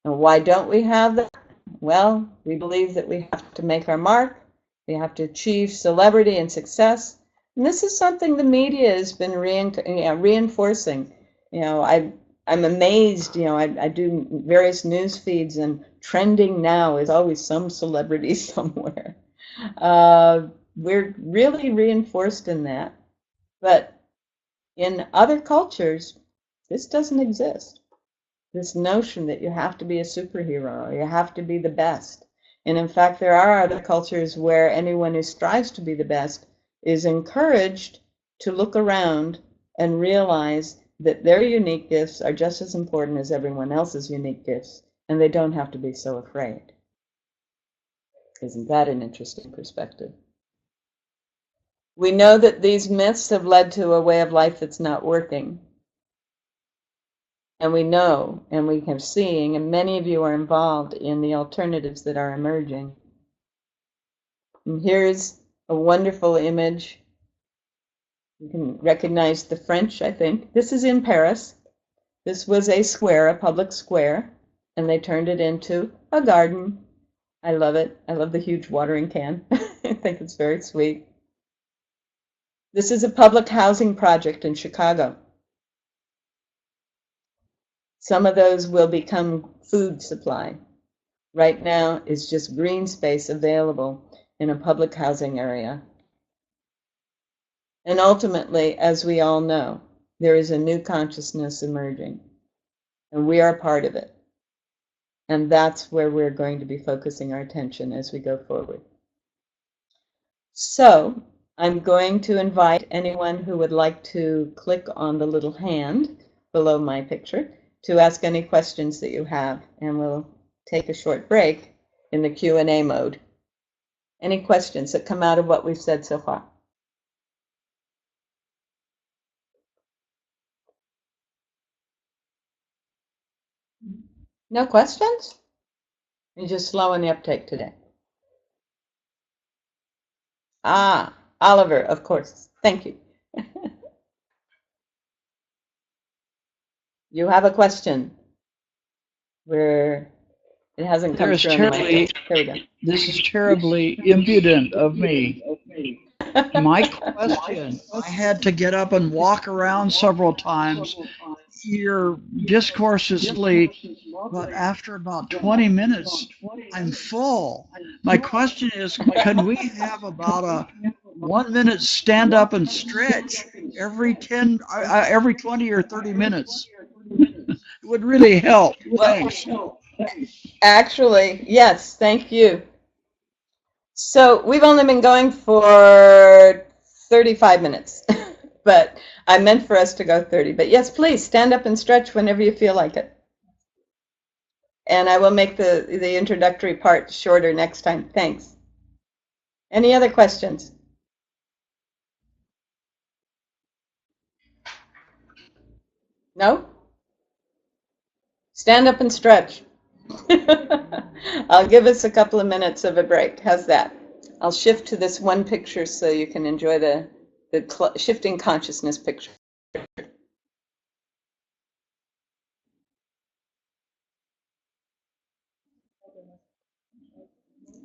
And why don't we have that? Well, we believe that we have to make our mark. We have to achieve celebrity and success. And this is something the media has been reinforcing. I'm amazed, I do various news feeds and trending now is always some celebrity somewhere. We're really reinforced in that. But in other cultures, this doesn't exist. This notion that you have to be a superhero or you have to be the best. And in fact, there are other cultures where anyone who strives to be the best is encouraged to look around and realize that their unique gifts are just as important as everyone else's unique gifts, and they don't have to be so afraid. Isn't that an interesting perspective? We know that these myths have led to a way of life that's not working. And we know, and we are seeing, and many of you are involved in the alternatives that are emerging. And here's a wonderful image. You can recognize the French, I think. This is in Paris. This was a square, a public square, and they turned it into a garden. I love it. I love the huge watering can. I think it's very sweet. This is a public housing project in Chicago. Some of those will become food supply. Right now, it's just green space available in a public housing area. And ultimately, as we all know, there is a new consciousness emerging, and we are part of it. And that's where we're going to be focusing our attention as we go forward. So I'm going to invite anyone who would like to click on the little hand below my picture to ask any questions that you have, and we'll take a short break in the Q&A mode. Any questions that come out of what we've said so far? No questions? You're just slow in the uptake today. Ah, Oliver, of course. Thank you. You have a question where it hasn't come There's through on the mic. terribly, Here we go. this is terribly impudent of me. My question, I had to get up and walk around several times. Your discourse is lovely, but after about 20 minutes, I'm full. My question is, can we have about a 1 minute stand up and stretch every 20 or 30 minutes? It would really help. Thanks. Actually, yes, thank you. So we've only been going for 35 minutes, but I meant for us to go 30. But yes, please stand up and stretch whenever you feel like it. And I will make the introductory part shorter next time. Thanks. Any other questions? No? Stand up and stretch. I'll give us a couple of minutes of a break. How's that? I'll shift to this one picture so you can enjoy the shifting consciousness picture.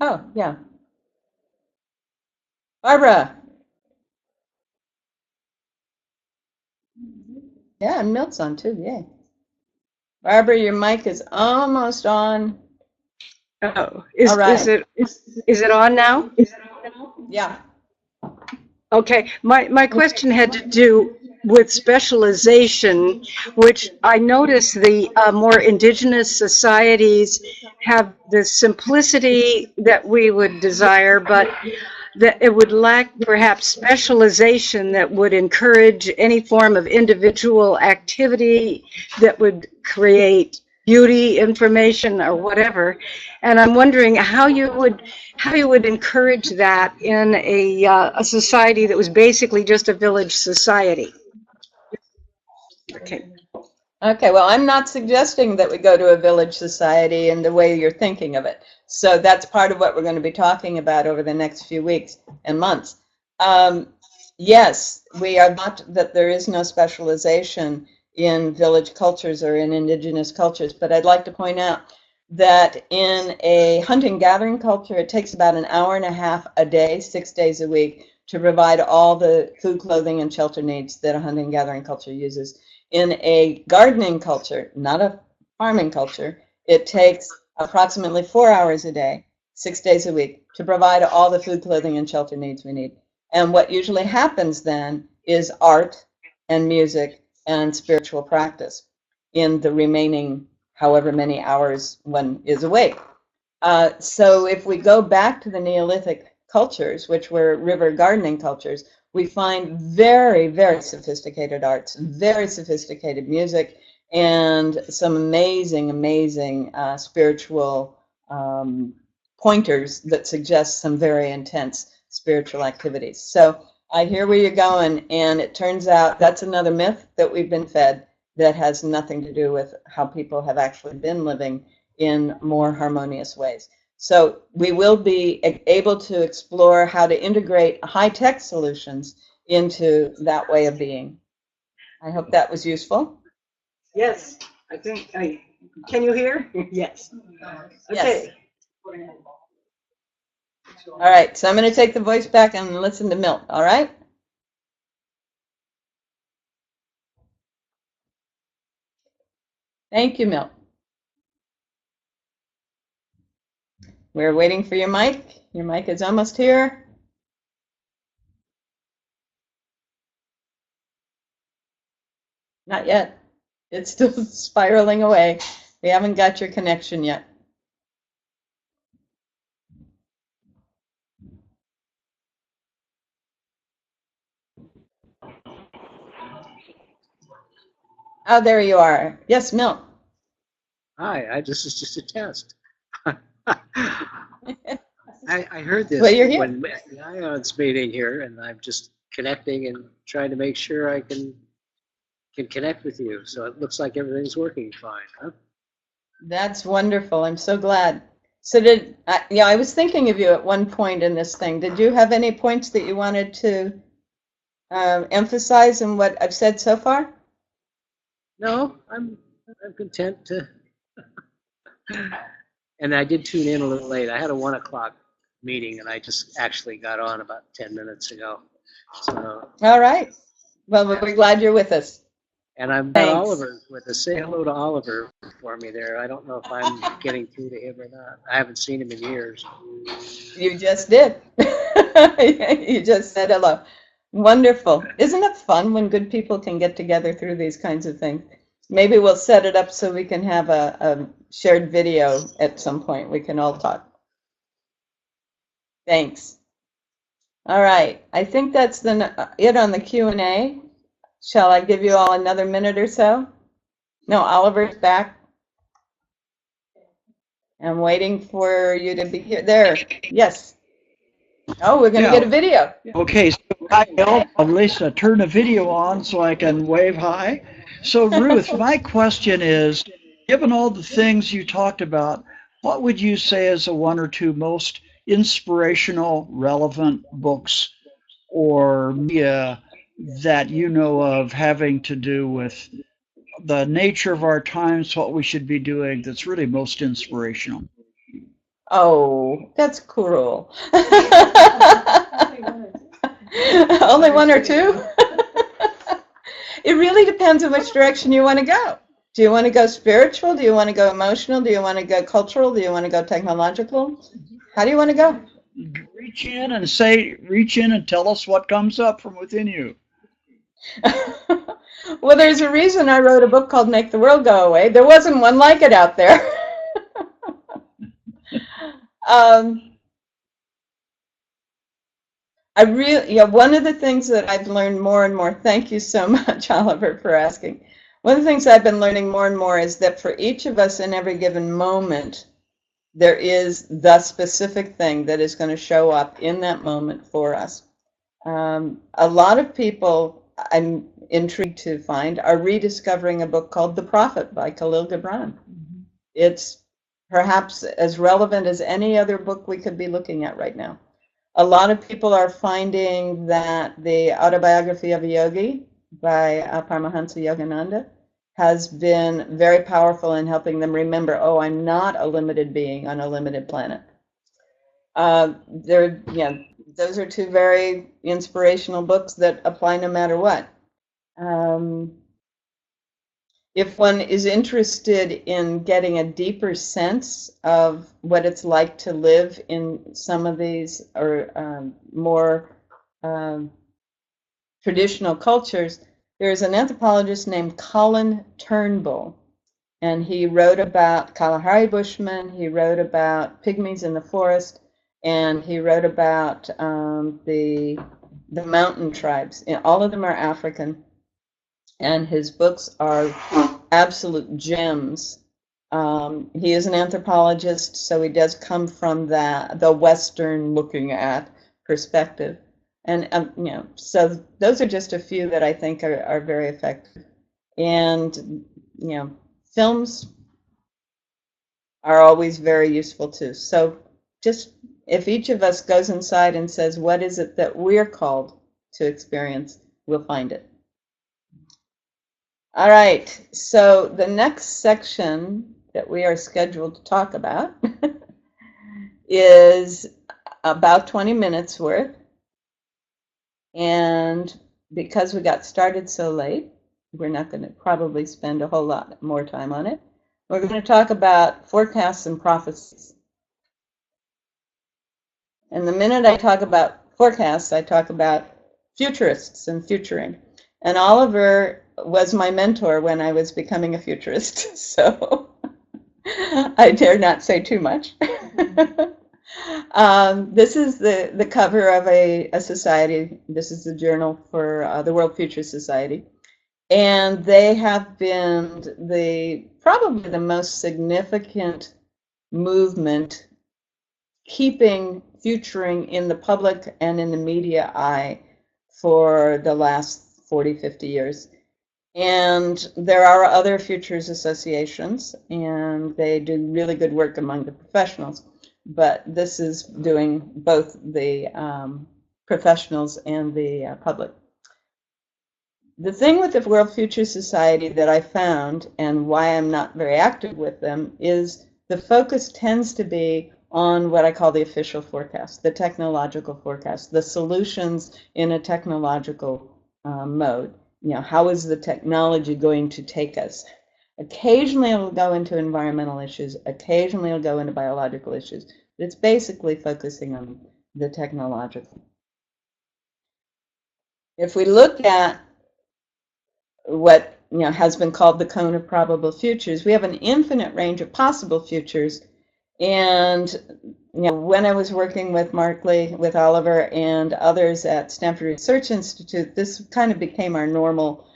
Oh, yeah. Barbara. Yeah, and Milt's on too. Yay. Barbara, your mic is almost on. Oh, All is right. is it on now? Yeah. Okay, my question had to do with specialization, which I notice the more indigenous societies have the simplicity that we would desire, but that it would lack perhaps specialization that would encourage any form of individual activity that would create beauty, information, or whatever. And I'm wondering how you would encourage that in a society that was basically just a village society. Okay. Okay, well, I'm not suggesting that we go to a village society in the way you're thinking of it. So that's part of what we're going to be talking about over the next few weeks and months. Yes, we are not that there is no specialization in village cultures or in indigenous cultures, but I'd like to point out that in a hunting gathering culture, it takes about an hour and a half a day, 6 days a week, to provide all the food, clothing, and shelter needs that a hunting gathering culture uses. In a gardening culture, not a farming culture, it takes approximately 4 hours a day, 6 days a week, to provide all the food, clothing, and shelter needs we need. And what usually happens then is art and music and spiritual practice in the remaining however many hours one is awake. So if we go back to the Neolithic cultures, which were river gardening cultures, we find very, very sophisticated arts, very sophisticated music, and some amazing, amazing spiritual pointers that suggest some very intense spiritual activities. So I hear where you're going, and it turns out that's another myth that we've been fed that has nothing to do with how people have actually been living in more harmonious ways. So we will be able to explore how to integrate high-tech solutions into that way of being. I hope that was useful. Yes, I think can you hear? Yes. Okay. Yes. All right, so I'm going to take the voice back and listen to Milt, all right? Thank you, Milt. We're waiting for your mic. Your mic is almost here. Not yet. It's still spiraling away. We haven't got your connection yet. Oh, there you are. Yes, Milt. Hi, this is just a test. I heard this Well, you're here. when the ION's meeting here, and I'm just connecting and trying to make sure I can connect with you. So it looks like everything's working fine, huh? That's wonderful. I'm so glad. So I was thinking of you at one point in this thing. Did you have any points that you wanted to emphasize in what I've said so far? No, I'm content to. And I did tune in a little late. I had a 1 o'clock meeting, and I just actually got on about 10 minutes ago. So. All right. Well, we're glad you're with us. And I've got Oliver with us. Say hello to Oliver for me there. I don't know if I'm getting through to him or not. I haven't seen him in years. You just did. You just said hello. Wonderful. Isn't it fun when good people can get together through these kinds of things? Maybe we'll set it up so we can have a shared video at some point. We can all talk. Thanks. All right. I think that's it on the Q&A. Shall I give you all another minute or so? No, Oliver's back. I'm waiting for you to be here. There. Yes. Oh, we're going to get a video. Okay, so I'll at least turn a video on so I can wave hi. So Ruth, my question is, given all the things you talked about, what would you say is the one or two most inspirational, relevant books or media that you know of having to do with the nature of our times, what we should be doing that's really most inspirational? Oh, that's cruel. Only one or two? It really depends on which direction you want to go. Do you want to go spiritual? Do you want to go emotional? Do you want to go cultural? Do you want to go technological? How do you want to go? Reach in and tell us what comes up from within you. Well, there's a reason I wrote a book called Make the World Go Away. There wasn't one like it out there. One of the things that I've learned more and more, thank you so much, Oliver, for asking. One of the things I've been learning more and more is that for each of us in every given moment, there is the specific thing that is going to show up in that moment for us. A lot of people, I'm intrigued to find, are rediscovering a book called The Prophet by Khalil Gibran. Mm-hmm. It's perhaps as relevant as any other book we could be looking at right now. A lot of people are finding that the autobiography of a yogi by Paramahansa Yogananda has been very powerful in helping them remember, oh, I'm not a limited being on a limited planet. Those are two very inspirational books that apply no matter what. If one is interested in getting a deeper sense of what it's like to live in some of these or more traditional cultures, there's an anthropologist named Colin Turnbull, and he wrote about Kalahari Bushmen, he wrote about pygmies in the forest, and he wrote about the mountain tribes. All of them are African. And his books are absolute gems. He is an anthropologist, so he does come from the Western looking at perspective. And, so those are just a few that I think are very effective. And, films are always very useful too. So just if each of us goes inside and says, what is it that we're called to experience, we'll find it. All right, so the next section that we are scheduled to talk about is about 20 minutes worth. And because we got started so late, we're not going to probably spend a whole lot more time on it. We're going to talk about forecasts and prophecies. And the minute I talk about forecasts, I talk about futurists and futuring. And Oliver was my mentor when I was becoming a futurist, so I dare not say too much. This is the cover of a society. This is the journal for the World Future Society. And they have been probably the most significant movement keeping futuring in the public and in the media eye for the last 40, 50 years. And there are other futures associations, and they do really good work among the professionals. but this is doing both the professionals and the public. The thing with the World Future Society that I found, and why I'm not very active with them, is the focus tends to be on what I call the official forecast, the technological forecast, the solutions in a technological mode. How is the technology going to take us? Occasionally it'll go into environmental issues, occasionally it'll go into biological issues, but it's basically focusing on the technological. If we look at what has been called the cone of probable futures, we have an infinite range of possible futures. And when I was working with Mark Lee, with Oliver, and others at Stanford Research Institute, this kind of became our normal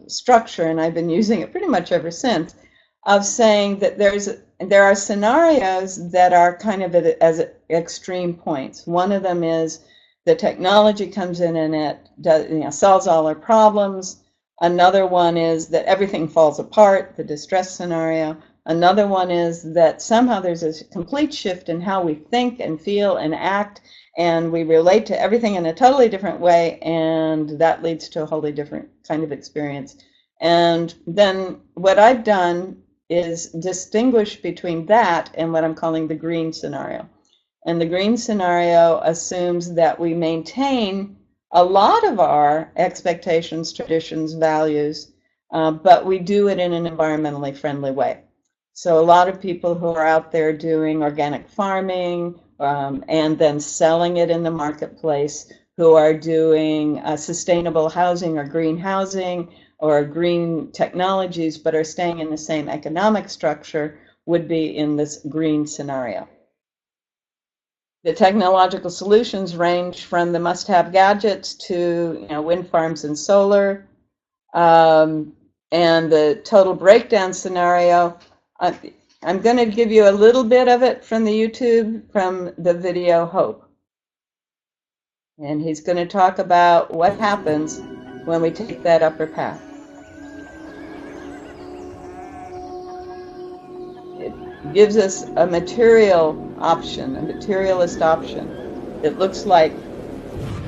structure, and I've been using it pretty much ever since, of saying that there are scenarios that are kind of as extreme points. One of them is the technology comes in and it does, solves all our problems. Another one is that everything falls apart, the distress scenario. Another one is that somehow there's a complete shift in how we think and feel and act, and we relate to everything in a totally different way, and that leads to a wholly different kind of experience. And then what I've done is distinguish between that and what I'm calling the green scenario. And the green scenario assumes that we maintain a lot of our expectations, traditions, values, but we do it in an environmentally friendly way. So a lot of people who are out there doing organic farming and then selling it in the marketplace, who are doing sustainable housing or green housing or green technologies, but are staying in the same economic structure, would be in this green scenario. The technological solutions range from the must-have gadgets to wind farms and solar. And the total breakdown scenario, I'm going to give you a little bit of it from the YouTube, from the video Hope. And he's going to talk about what happens when we take that upper path. It gives us a material option, a materialist option. It looks like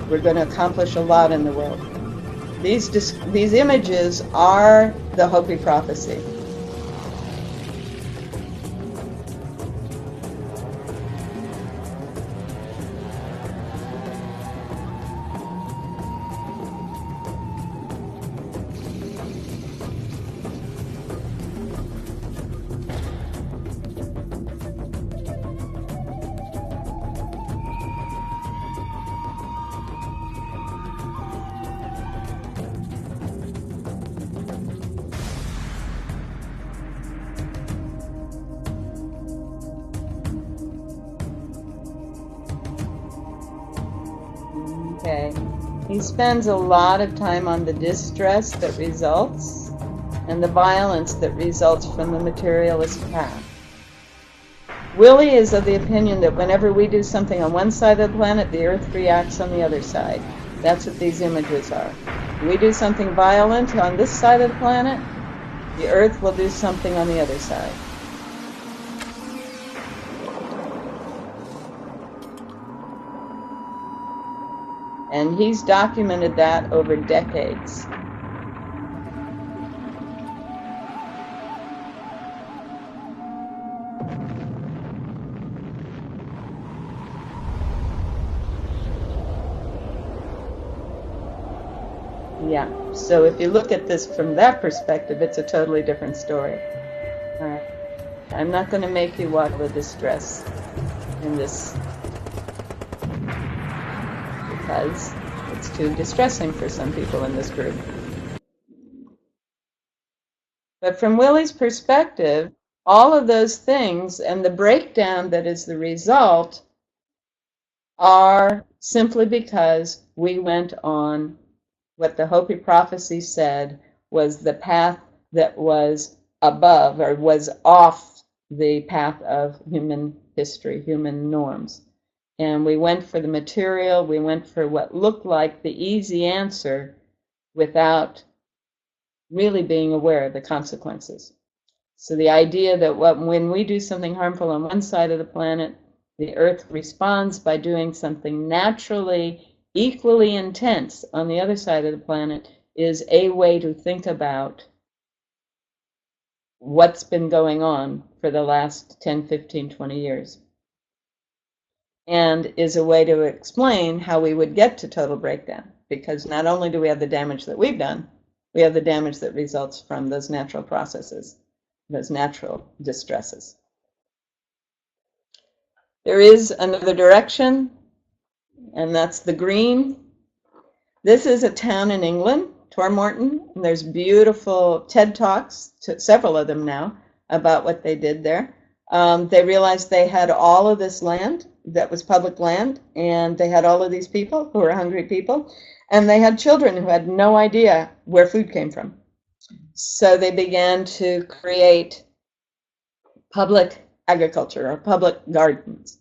we're going to accomplish a lot in the world. These images are the Hopi prophecy. Okay. He spends a lot of time on the distress that results and the violence that results from the materialist path. Willie is of the opinion that whenever we do something on one side of the planet, the Earth reacts on the other side. That's what these images are. When we do something violent on this side of the planet, the Earth will do something on the other side. And he's documented that over decades. Yeah, so if you look at this from that perspective, it's a totally different story. All right. I'm not going to make you watch the distress in this, because it's too distressing for some people in this group. But from Willie's perspective, all of those things and the breakdown that is the result are simply because we went on what the Hopi prophecy said was the path that was above or was off the path of human history, human norms. And we went for the material, we went for what looked like the easy answer without really being aware of the consequences. So the idea that when we do something harmful on one side of the planet, the Earth responds by doing something naturally equally intense on the other side of the planet is a way to think about what's been going on for the last 10, 15, 20 years. And is a way to explain how we would get to total breakdown. Because not only do we have the damage that we've done, we have the damage that results from those natural processes, those natural distresses. There is another direction, and that's the green. This is a town in England, Tormorton, and there's beautiful TED Talks, several of them now, about what they did there. They realized they had all of this land that was public land, and they had all of these people who were hungry people, and they had children who had no idea where food came from. So they began to create public agriculture or public gardens.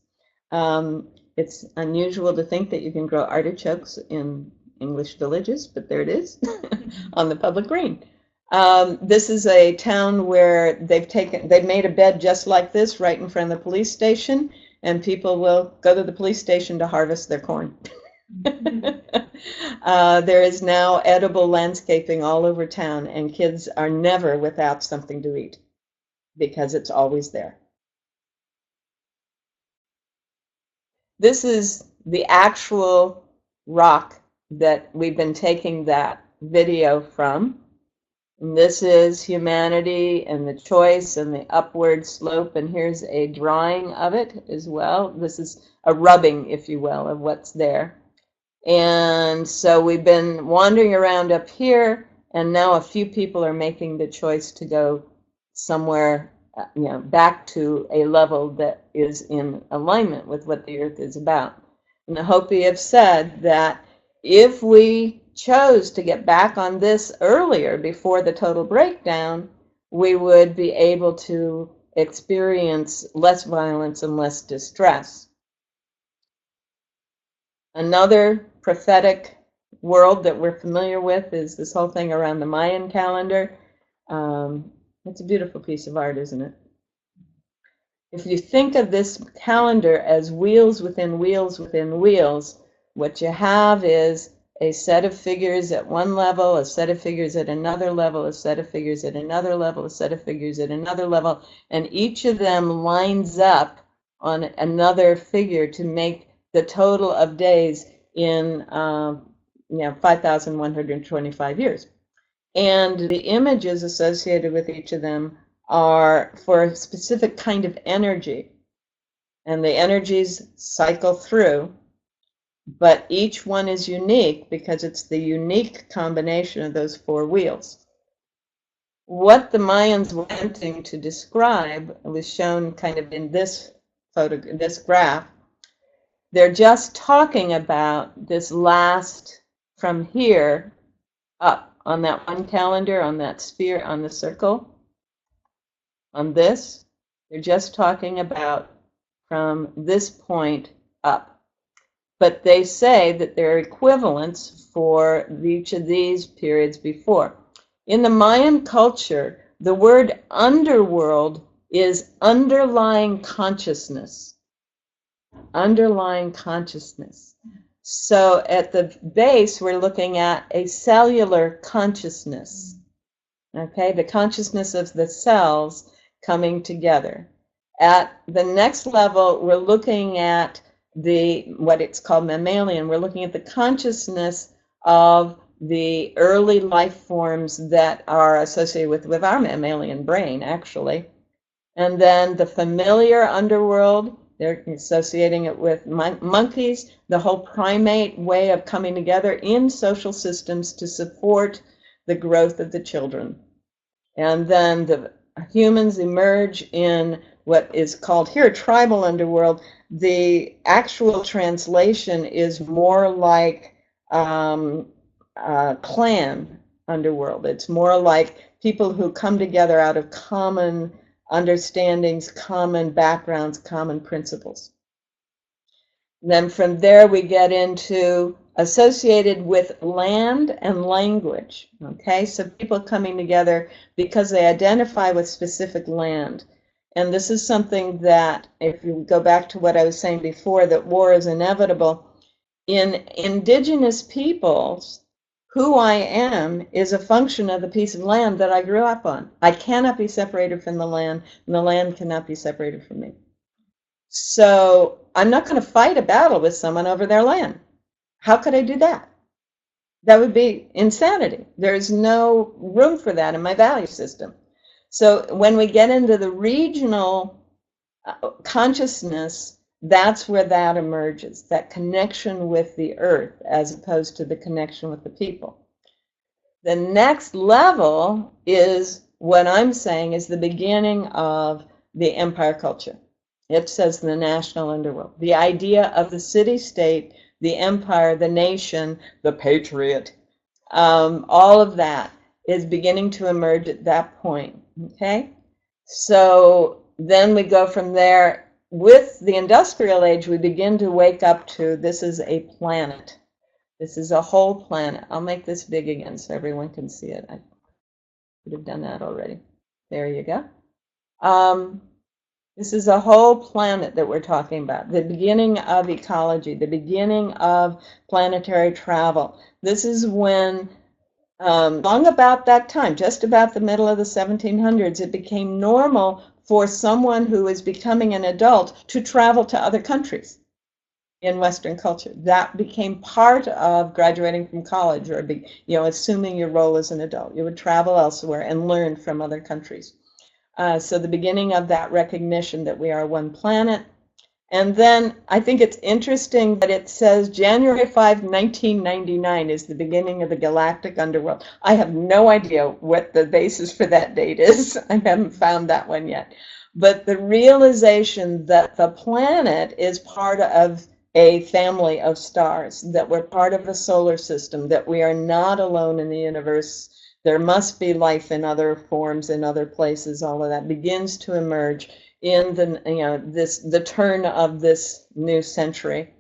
It's unusual to think that you can grow artichokes in English villages, but there it is on the public green. This is a town where they've made a bed just like this right in front of the police station, and people will go to the police station to harvest their corn. There is now edible landscaping all over town, and kids are never without something to eat because it's always there. This is the actual rock that we've been taking that video from. And this is humanity and the choice and the upward slope. And here's a drawing of it as well. This is a rubbing, if you will, of what's there. And so we've been wandering around up here, and now a few people are making the choice to go somewhere, back to a level that is in alignment with what the Earth is about. And the Hopi have said that if we chose to get back on this earlier, before the total breakdown, we would be able to experience less violence and less distress. Another prophetic world that we're familiar with is this whole thing around the Mayan calendar. It's a beautiful piece of art, isn't it? If you think of this calendar as wheels within wheels within wheels, what you have is a set of figures at one level, a set of figures at another level, a set of figures at another level, a set of figures at another level, and each of them lines up on another figure to make the total of days in 5,125 years. And the images associated with each of them are for a specific kind of energy. And the energies cycle through, but each one is unique because it's the unique combination of those four wheels. What the Mayans were wanting to describe was shown kind of in this this graph. They're just talking about this last from here up on that one calendar, on that sphere, on the circle, on this. They're just talking about from this point up. But they say that there are equivalents for each of these periods before. In the Mayan culture, the word underworld is underlying consciousness. Underlying consciousness. So at the base, we're looking at a cellular consciousness. Okay, the consciousness of the cells coming together. At the next level, we're looking at what it's called mammalian. We're looking at the consciousness of the early life forms that are associated with our mammalian brain, actually. And then the familiar underworld, they're associating it with monkeys, the whole primate way of coming together in social systems to support the growth of the children. And then the humans emerge in what is called here tribal underworld. The actual translation is more like clan underworld. It's more like people who come together out of common understandings, common backgrounds, common principles. And then from there we get into associated with land and language. Okay, so people coming together because they identify with specific land. And this is something that, if you go back to what I was saying before, that war is inevitable, in indigenous peoples, who I am is a function of the piece of land that I grew up on. I cannot be separated from the land, and the land cannot be separated from me. So I'm not going to fight a battle with someone over their land. How could I do that? That would be insanity. There's no room for that in my value system. So when we get into the regional consciousness, that's where that emerges, that connection with the earth as opposed to the connection with the people. The next level is what I'm saying is the beginning of the empire culture. It says the national underworld. The idea of the city-state, the empire, the nation, the patriot, all of that is beginning to emerge at that point, okay? So then we go from there. With the industrial age, we begin to wake up to this is a planet. This is a whole planet. I'll make this big again so everyone can see it. I could have done that already. There you go. This is a whole planet that we're talking about. The beginning of ecology, the beginning of planetary travel. This is when, long about that time, just about the middle of the 1700s, it became normal for someone who is becoming an adult to travel to other countries in Western culture. That became part of graduating from college or assuming your role as an adult. You would travel elsewhere and learn from other countries. So the beginning of that recognition that we are one planet. And then I think it's interesting that it says January 5, 1999 is the beginning of the galactic underworld. I have no idea what the basis for that date is. I haven't found that one yet. But the realization that the planet is part of a family of stars, that we're part of the solar system, that we are not alone in the universe. There must be life in other forms, in other places. All of that begins to emerge in the turn of this new century.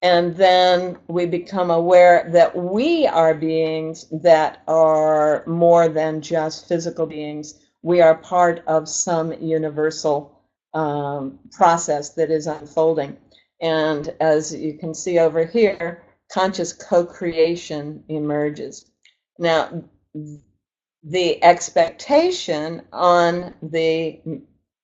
And then we become aware that we are beings that are more than just physical beings. We are part of some universal process that is unfolding. And as you can see over here, conscious co-creation emerges. Now, the expectation on the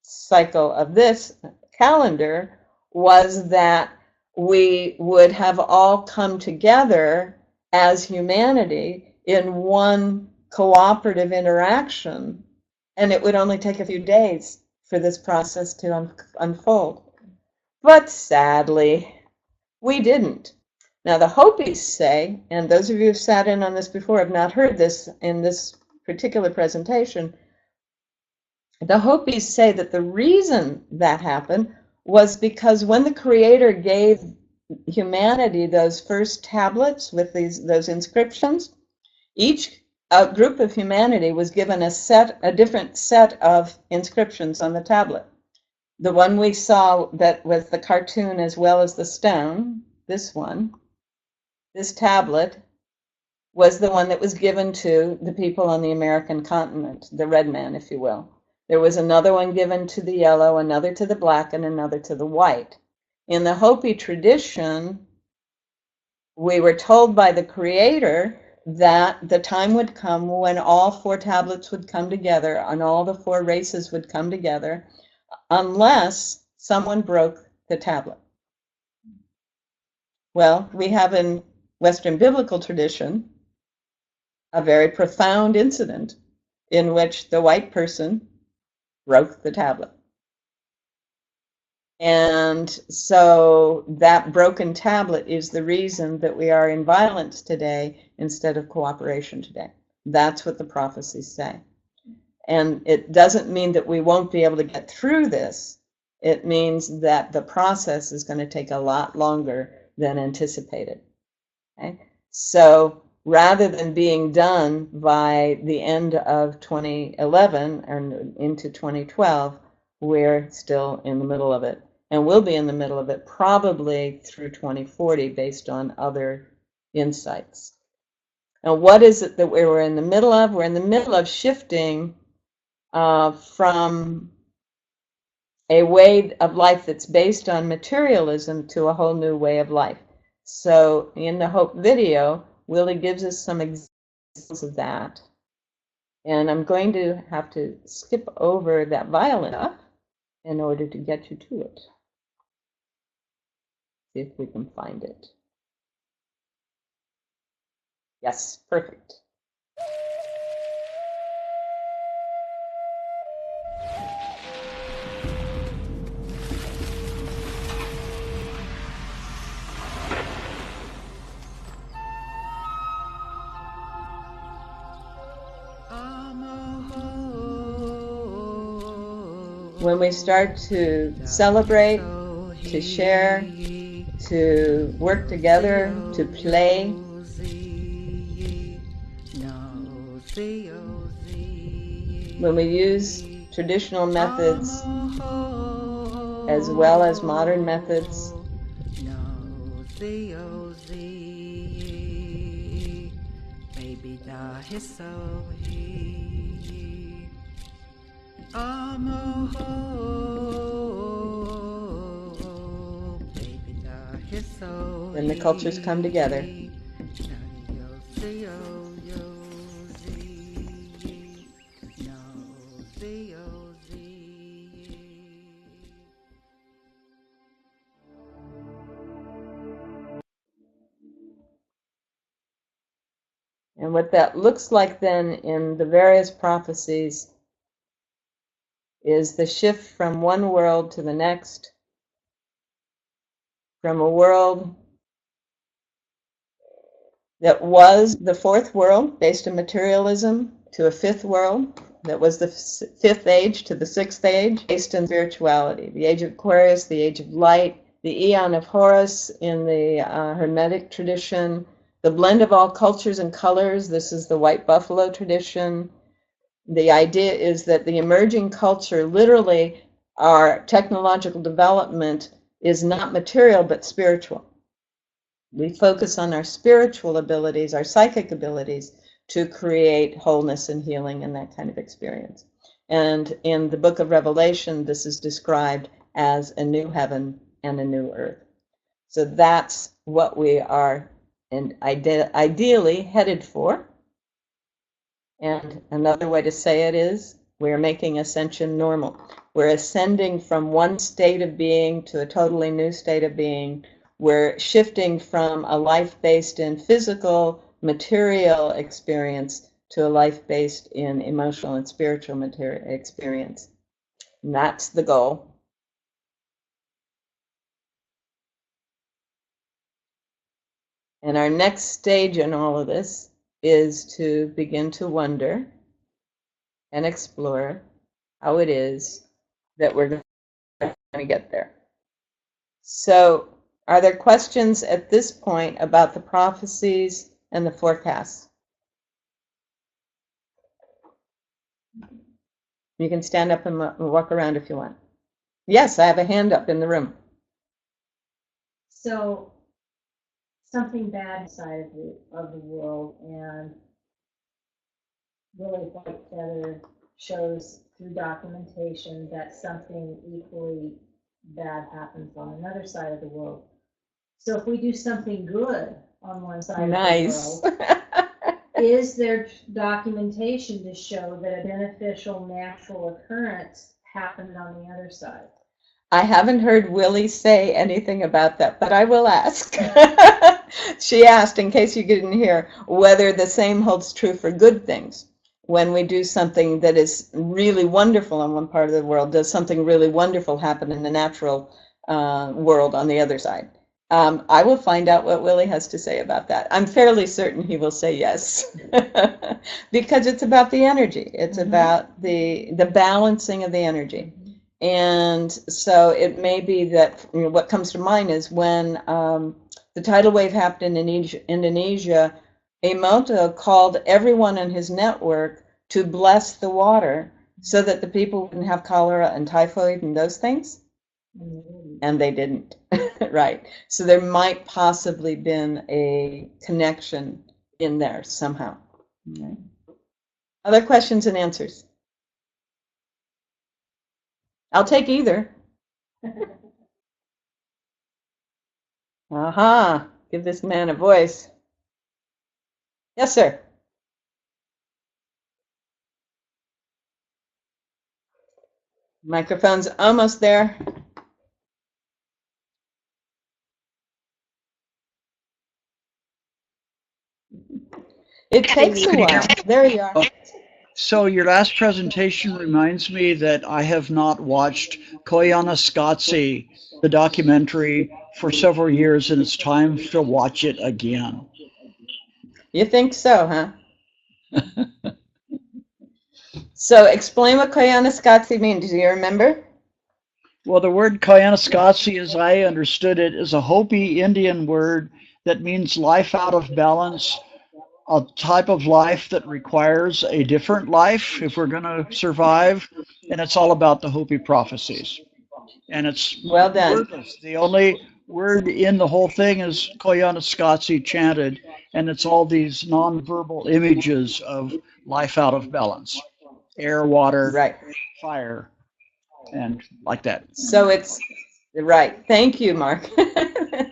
cycle of this calendar was that we would have all come together as humanity in one cooperative interaction, and it would only take a few days for this process to unfold. But sadly, we didn't. Now the Hopis say, and those of you who've sat in on this before have not heard this in this particular presentation, the Hopis say that the reason that happened was because when the Creator gave humanity those first tablets with those inscriptions, each group of humanity was given a different set of inscriptions on the tablet. The one we saw that with the cartoon as well as the stone, this one, this tablet, was the one that was given to the people on the American continent, the red man, if you will. There was another one given to the yellow, another to the black, and another to the white. In the Hopi tradition, we were told by the Creator that the time would come when all four tablets would come together and all the four races would come together unless someone broke the tablet. Well, we have in Western biblical tradition a very profound incident in which the white person broke the tablet. And so that broken tablet is the reason that we are in violence today instead of cooperation today. That's what the prophecies say. And it doesn't mean that we won't be able to get through this. It means that the process is going to take a lot longer than anticipated. Okay? So rather than being done by the end of 2011 or into 2012, we're still in the middle of it. And we'll be in the middle of it probably through 2040 based on other insights. Now, what is it that we're in the middle of? We're in the middle of shifting from a way of life that's based on materialism to a whole new way of life. So in the Hope video, Willie gives us some examples of that. And I'm going to have to skip over that violin stuff in order to get you to it. See if we can find it. Yes, perfect. When we start to celebrate, to share, to work together, to play, when we use traditional methods as well as modern methods, then the cultures come together. And what that looks like then in the various prophecies is the shift from one world to the next, from a world that was the fourth world based on materialism to a fifth world that was the fifth age to the sixth age based on spirituality. The age of Aquarius, the age of light, the Aeon of Horus in the Hermetic tradition, the blend of all cultures and colors. This is the white buffalo tradition. The idea is that the emerging culture, literally our technological development, is not material but spiritual. We focus on our spiritual abilities, our psychic abilities, to create wholeness and healing and that kind of experience. And in the book of Revelation, this is described as a new heaven and a new earth. So that's what we are ideally headed for. And another way to say it is we're making ascension normal. We're ascending from one state of being to a totally new state of being. We're shifting from a life based in physical, material experience to a life based in emotional and spiritual material experience. And that's the goal. And our next stage in all of this is to begin to wonder and explore how it is that we're going to get there. So, are there questions at this point about the prophecies and the forecasts? You can stand up and walk around if you want. Yes, I have a hand up in the room. So, something bad inside of the world, and Willie Whitefeather shows through documentation that something equally bad happens on another side of the world. So if we do something good on one side Nice. of the world, is there documentation to show that a beneficial natural occurrence happened on the other side? I haven't heard Willie say anything about that, but I will ask. She asked, in case you didn't hear, whether the same holds true for good things. When we do something that is really wonderful in one part of the world, does something really wonderful happen in the natural world on the other side? I will find out what Willie has to say about that. I'm fairly certain he will say yes, because it's about the energy. It's about the balancing of the energy. And so it may be that, you know, what comes to mind is when the tidal wave happened in Indonesia, Emoto called everyone in his network to bless the water so that the people wouldn't have cholera and typhoid and those things. And they didn't, right? So there might possibly been a connection in there somehow. Okay. Other questions and answers? I'll take either. Aha, give this man a voice. Yes, sir. Microphone's almost there. It takes a while. There you are. So your last presentation reminds me that I have not watched Koyaanisqatsi, the documentary, for several years, and it's time to watch it again. You think so, huh? So explain what Koyaanisqatsi means. Do you remember? Well, the word Koyaanisqatsi, as I understood it, is a Hopi Indian word that means life out of balance, a type of life that requires a different life if we're going to survive, and it's all about the Hopi prophecies. And it's Well done. wordless. The only word in the whole thing is Koyaanisqatsi chanted, and it's all these nonverbal images of life out of balance, air, water, Right. fire, and like that. So it's right. Thank you, Mark.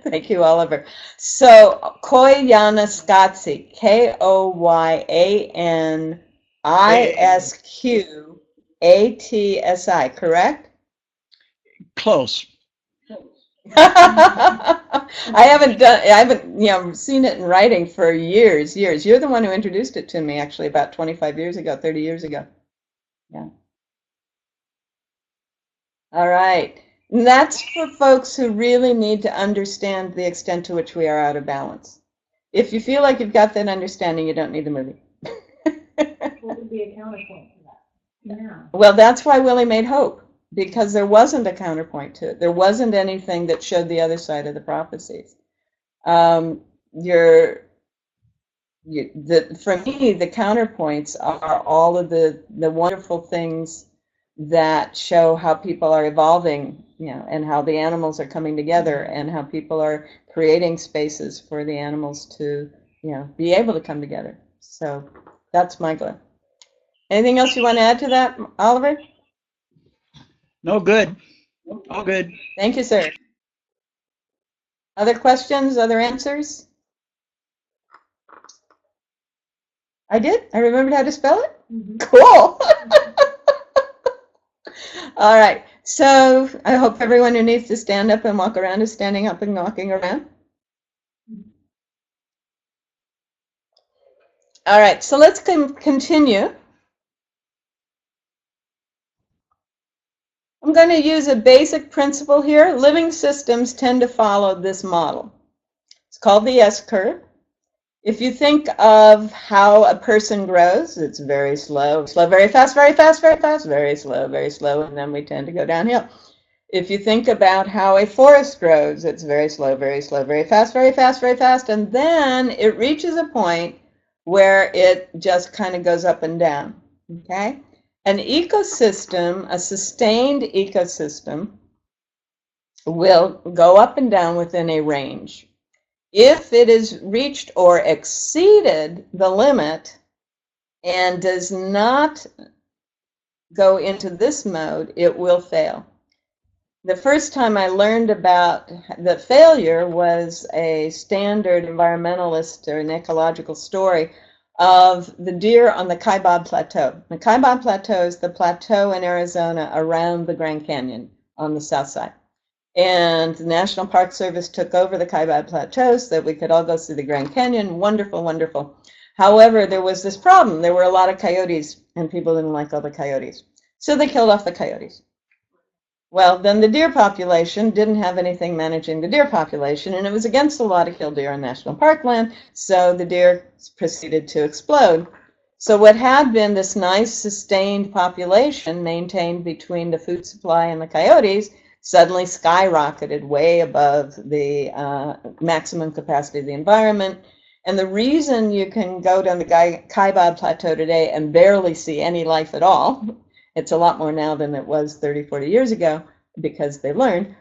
Thank you, Oliver. So Koyaanisqatsi, Koyaanisqatsi, correct? Close. I haven't seen it in writing for years. You're the one who introduced it to me, actually, about 25 years ago, 30 years ago. Yeah. All right. And that's for folks who really need to understand the extent to which we are out of balance. If you feel like you've got that understanding, you don't need the movie. What would be a counterpoint to that? Yeah. Well, that's why Willie made Hope, because there wasn't a counterpoint to it. There wasn't anything that showed the other side of the prophecies. For me, the counterpoints are all of the wonderful things that show how people are evolving, and how the animals are coming together, and how people are creating spaces for the animals to, be able to come together. So that's my goal. Anything else you want to add to that, Oliver? No good. All good. Thank you, sir. Other questions, other answers? I did. I remembered how to spell it. Mhm. Cool. All right. So I hope everyone who needs to stand up and walk around is standing up and walking around. All right. So let's continue. I'm going to use a basic principle here. Living systems tend to follow this model. It's called the S-curve. If you think of how a person grows, it's very slow, very fast, very fast, very fast, very slow, and then we tend to go downhill. If you think about how a forest grows, it's very slow, very fast, very fast, very fast, and then it reaches a point where it just kind of goes up and down, okay? An ecosystem, a sustained ecosystem, will go up and down within a range. If it is reached or exceeded the limit and does not go into this mode, it will fail. The first time I learned about the failure was a standard environmentalist or an ecological story of the deer on the Kaibab Plateau. The Kaibab Plateau is the plateau in Arizona around the Grand Canyon on the south side. And the National Park Service took over the Kaibab Plateau so that we could all go see the Grand Canyon. Wonderful, wonderful. However, there was this problem. There were a lot of coyotes, and people didn't like all the coyotes. So they killed off the coyotes. Well, then the deer population didn't have anything managing the deer population, and it was against the law to kill deer on national park land, so the deer proceeded to explode. So what had been this nice sustained population maintained between the food supply and the coyotes suddenly skyrocketed way above the maximum capacity of the environment. And the reason you can go down the Kaibab Plateau today and barely see any life at all, it's a lot more now than it was 30, 40 years ago because they learned,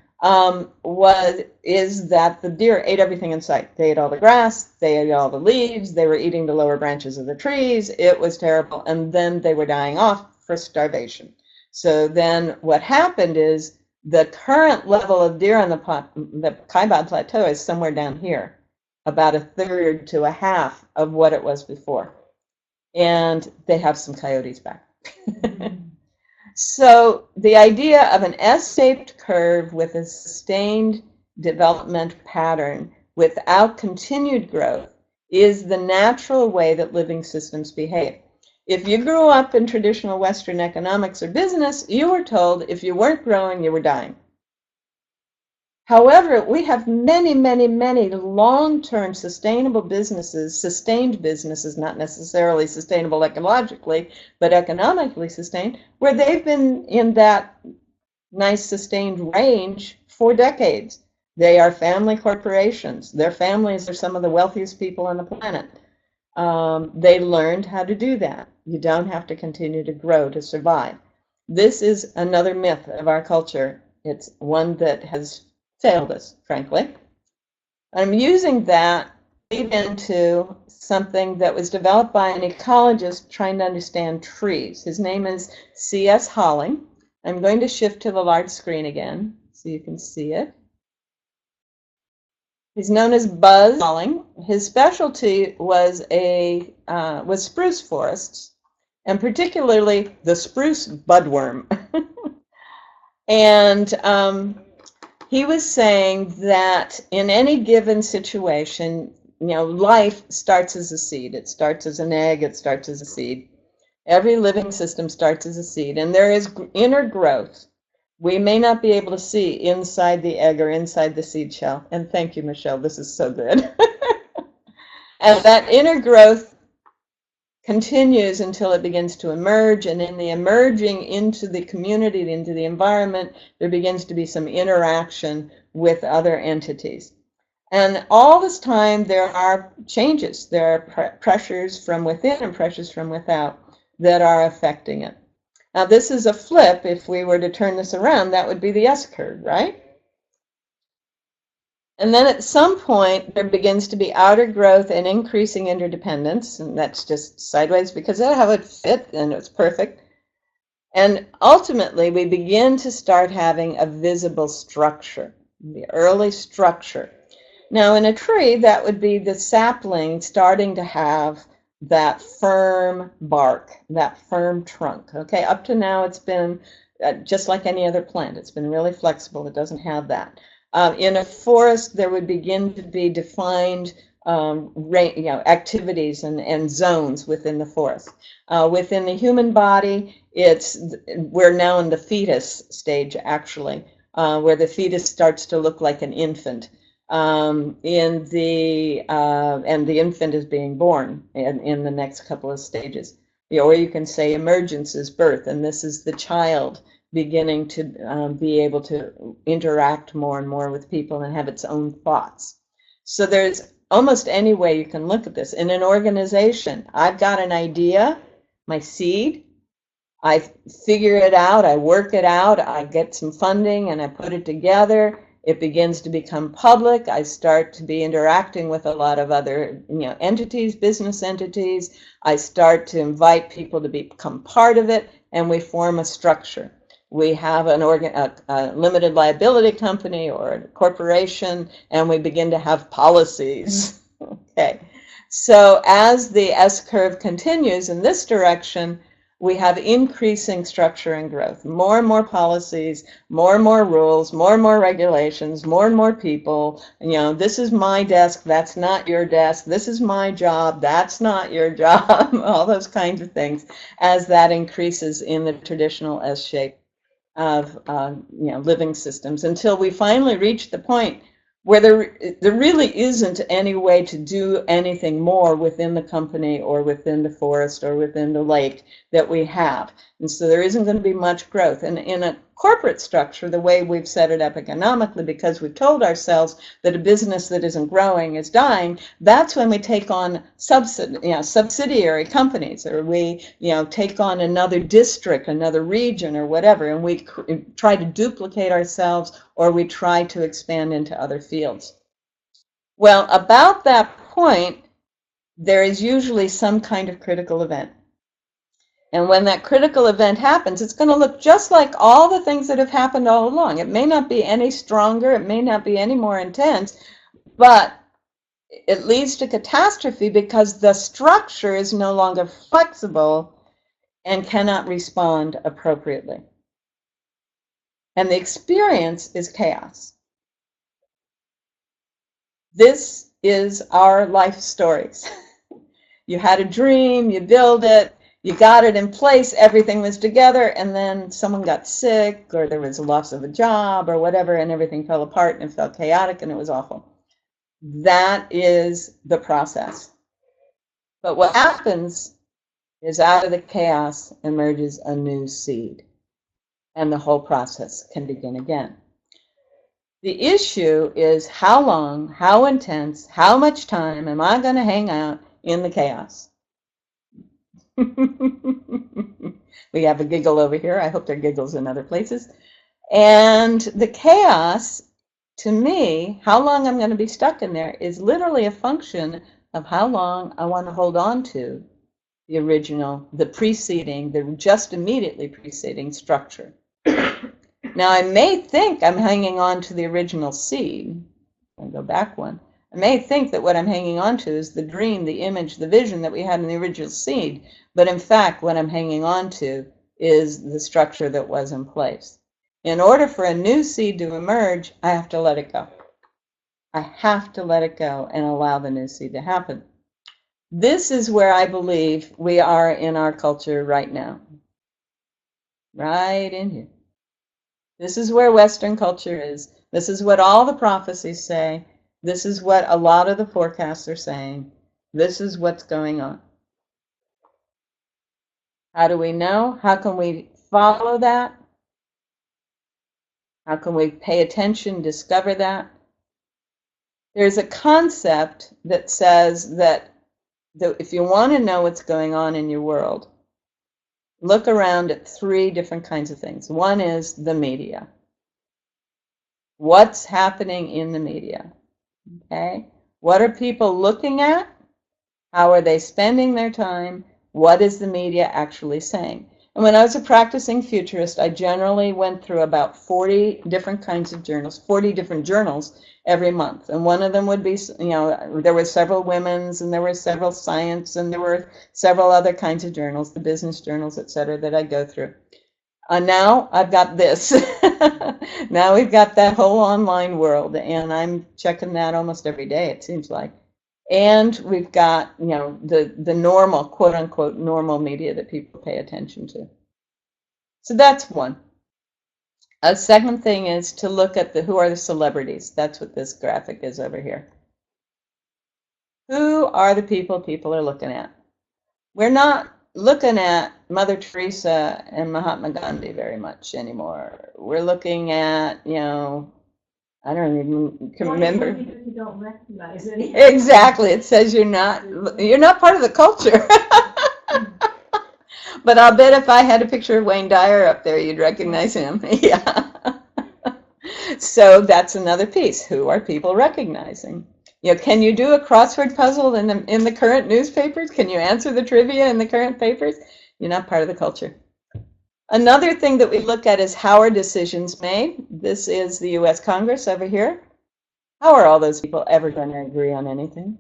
is that the deer ate everything in sight. They ate all the grass, they ate all the leaves, they were eating the lower branches of the trees. It was terrible. And then they were dying off for starvation. So then what happened is The current level of deer on the Kaibab Plateau is somewhere down here, about a third to a half of what it was before. And they have some coyotes back. So the idea of an S-shaped curve with a sustained development pattern without continued growth is the natural way that living systems behave. If you grew up in traditional Western economics or business, you were told if you weren't growing, you were dying. However, we have many, many, many long-term sustainable businesses, sustained businesses, not necessarily sustainable ecologically, but economically sustained, where they've been in that nice sustained range for decades. They are family corporations. Their families are some of the wealthiest people on the planet. They learned how to do that. You don't have to continue to grow to survive. This is another myth of our culture. It's one that has failed us, frankly. I'm using that to lead into something that was developed by an ecologist trying to understand trees. His name is C.S. Holling. I'm going to shift to the large screen again so you can see it. He's known as Buzz Holling. His specialty was spruce forests, and particularly the spruce budworm. And he was saying that in any given situation, life starts as a seed. It starts as an egg. It starts as a seed. Every living system starts as a seed, and there is inner growth. We may not be able to see inside the egg or inside the seed shell. And thank you, Michelle. This is so good. And that inner growth continues until it begins to emerge. And in the emerging into the community, into the environment, there begins to be some interaction with other entities. And all this time, there are changes. There are pressures from within and pressures from without that are affecting it. Now, this is a flip. If we were to turn this around, that would be the S curve, right? And then at some point, there begins to be outer growth and increasing interdependence, and that's just sideways because that's how it fit and it's perfect. And ultimately, we begin to start having a visible structure, the early structure. Now, in a tree, that would be the sapling starting to have that firm bark, that firm trunk. Okay, up to now it's been just like any other plant. It's been really flexible. It doesn't have that. In a forest, there would begin to be defined activities and zones within the forest. Within the human body, we're now in the fetus stage, actually, where the fetus starts to look like an infant. And the infant is being born in the next couple of stages. Or you can say emergence is birth, and this is the child beginning to be able to interact more and more with people and have its own thoughts. So there's almost any way you can look at this. In an organization, I've got an idea, my seed, I figure it out, I work it out, I get some funding and I put it together. It begins to become public. I start to be interacting with a lot of other entities, business entities. I start to invite people to become part of it, and we form a structure. We have a limited liability company or a corporation, and we begin to have policies. Okay. So as the S-curve continues in this direction, we have increasing structure and growth, more and more policies, more and more rules, more and more regulations, more and more people. This is my desk, that's not your desk. This is my job, that's not your job. All those kinds of things as that increases in the traditional S shape of living systems until we finally reach the point where there really isn't any way to do anything more within the company or within the forest or within the lake that we have. And so there isn't going to be much growth. And in a corporate structure, the way we've set it up economically, because we've told ourselves that a business that isn't growing is dying, that's when we take on subsidiary companies, or we take on another district, another region, or whatever, and we try to duplicate ourselves, or we try to expand into other fields. Well, about that point, there is usually some kind of critical event. And when that critical event happens, it's going to look just like all the things that have happened all along. It may not be any stronger, it may not be any more intense, but it leads to catastrophe because the structure is no longer flexible and cannot respond appropriately. And the experience is chaos. This is our life stories. You had a dream, you build it, you got it in place, everything was together, and then someone got sick, or there was a loss of a job, or whatever, and everything fell apart, and it felt chaotic, and it was awful. That is the process. But what happens is out of the chaos emerges a new seed, and the whole process can begin again. The issue is how long, how intense, how much time am I going to hang out in the chaos? We have a giggle over here. I hope there are giggles in other places. And the chaos, to me, how long I'm going to be stuck in there is literally a function of how long I want to hold on to the original, the preceding, the just immediately preceding structure. Now, I may think I'm hanging on to the original seed. I'll go back one. I may think that what I'm hanging on to is the dream, the image, the vision that we had in the original seed, but in fact, what I'm hanging on to is the structure that was in place. In order for a new seed to emerge, I have to let it go. I have to let it go and allow the new seed to happen. This is where I believe we are in our culture right now. Right in here. This is where Western culture is. This is what all the prophecies say. This is what a lot of the forecasts are saying. This is what's going on. How do we know? How can we follow that? How can we pay attention, discover that? There's a concept that says that if you want to know what's going on in your world, look around at 3 different kinds of things. One is the media. What's happening in the media? Okay? What are people looking at? How are they spending their time? What is the media actually saying? And when I was a practicing futurist, I generally went through about 40 different kinds of journals, 40 different journals every month. And one of them would be, there were several women's, and there were several science, and there were several other kinds of journals, the business journals, et cetera, that I go through. Now I've got this. Now we've got that whole online world, and I'm checking that almost every day, it seems like. And we've got, the normal, quote unquote, normal media that people pay attention to. So that's one. A second thing is to look at who are the celebrities. That's what this graphic is over here. Who are the people are looking at? We're not looking at Mother Teresa and Mahatma Gandhi very much anymore. We're looking at, I don't even can remember. You don't recognize it. Exactly. It says you're not part of the culture. But I'll bet if I had a picture of Wayne Dyer up there, you'd recognize him. Yeah. So that's another piece. Who are people recognizing? Can you do a crossword puzzle in the current newspapers? Can you answer the trivia in the current papers? You're not part of the culture. Another thing that we look at is how are decisions made? This is the U.S. Congress over here. How are all those people ever going to agree on anything?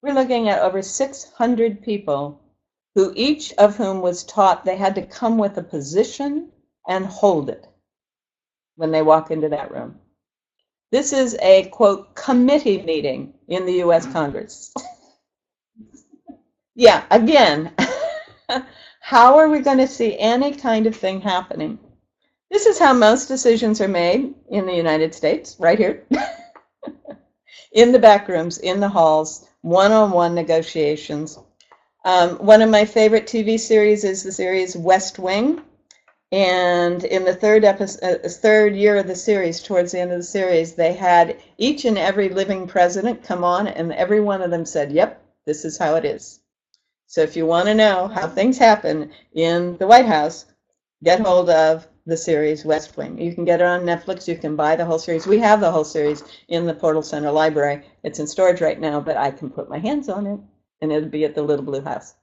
We're looking at over 600 people who each of whom was taught they had to come with a position and hold it when they walk into that room. This is a, quote, committee meeting in the U.S. Congress. Yeah, again, how are we going to see any kind of thing happening? This is how most decisions are made in the United States, right here. In the back rooms, in the halls, one-on-one negotiations. One of my favorite TV series is the series West Wing. And in the third year of the series, towards the end of the series, they had each and every living president come on, and every one of them said, yep, this is how it is. So if you want to know how things happen in the White House, get hold of the series West Wing. You can get it on Netflix. You can buy the whole series. We have the whole series in the Portal Center Library. It's in storage right now, but I can put my hands on it, and it'll be at the Little Blue House.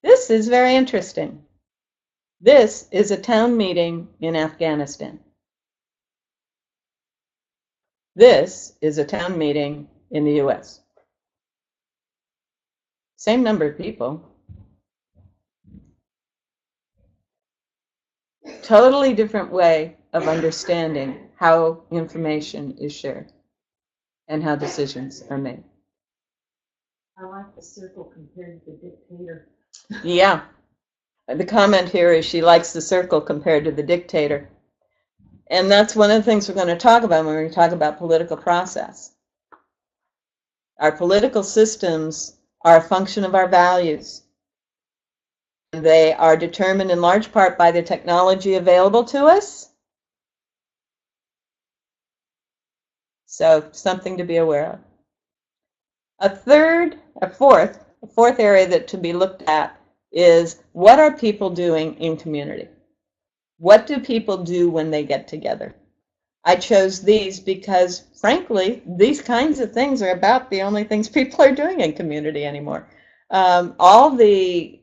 This is very interesting. This is a town meeting in Afghanistan. This is a town meeting in the US. Same number of people. Totally different way of understanding how information is shared and how decisions are made. I like the circle compared to the dictator. Yeah. The comment here is she likes the circle compared to the dictator. And that's one of the things we're going to talk about when we talk about political process. Our political systems are a function of our values. They are determined in large part by the technology available to us. So something to be aware of. A fourth area that to be looked at is what are people doing in community? What do people do when they get together? I chose these because, frankly, these kinds of things are about the only things people are doing in community anymore. All the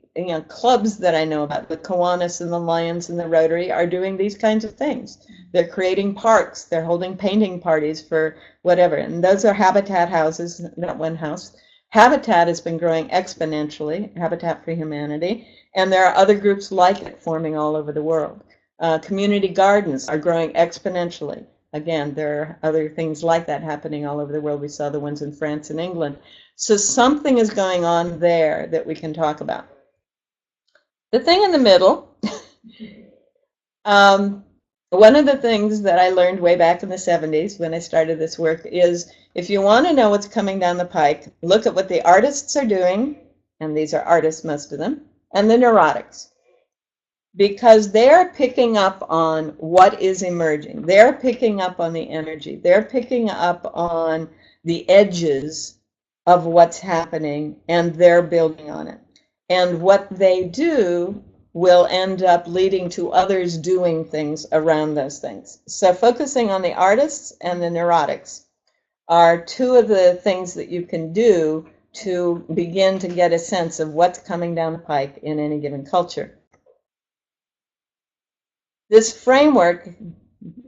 clubs that I know about, the Kiwanis and the Lions and the Rotary, are doing these kinds of things. They're creating parks. They're holding painting parties for whatever. And those are habitat houses, not one house. Habitat has been growing exponentially, Habitat for Humanity, and there are other groups like it forming all over the world. Community gardens are growing exponentially. Again, there are other things like that happening all over the world. We saw the ones in France and England. So something is going on there that we can talk about. The thing in the middle, one of the things that I learned way back in the 70s when I started this work is if you want to know what's coming down the pike, look at what the artists are doing, and these are artists, most of them, and the neurotics. Because they're picking up on what is emerging. They're picking up on the energy. They're picking up on the edges of what's happening, and they're building on it. And what they do will end up leading to others doing things around those things. So focusing on the artists and the neurotics are two of the things that you can do to begin to get a sense of what's coming down the pike in any given culture. This framework,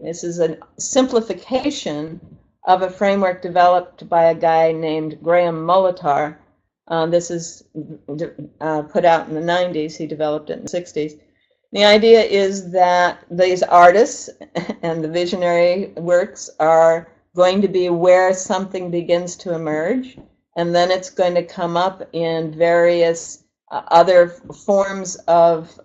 this is a simplification of a framework developed by a guy named Graham Molitor. This is put out in the 90s. He developed it in the 60s. The idea is that these artists and the visionary works are going to be where something begins to emerge, and then it's going to come up in various other forms of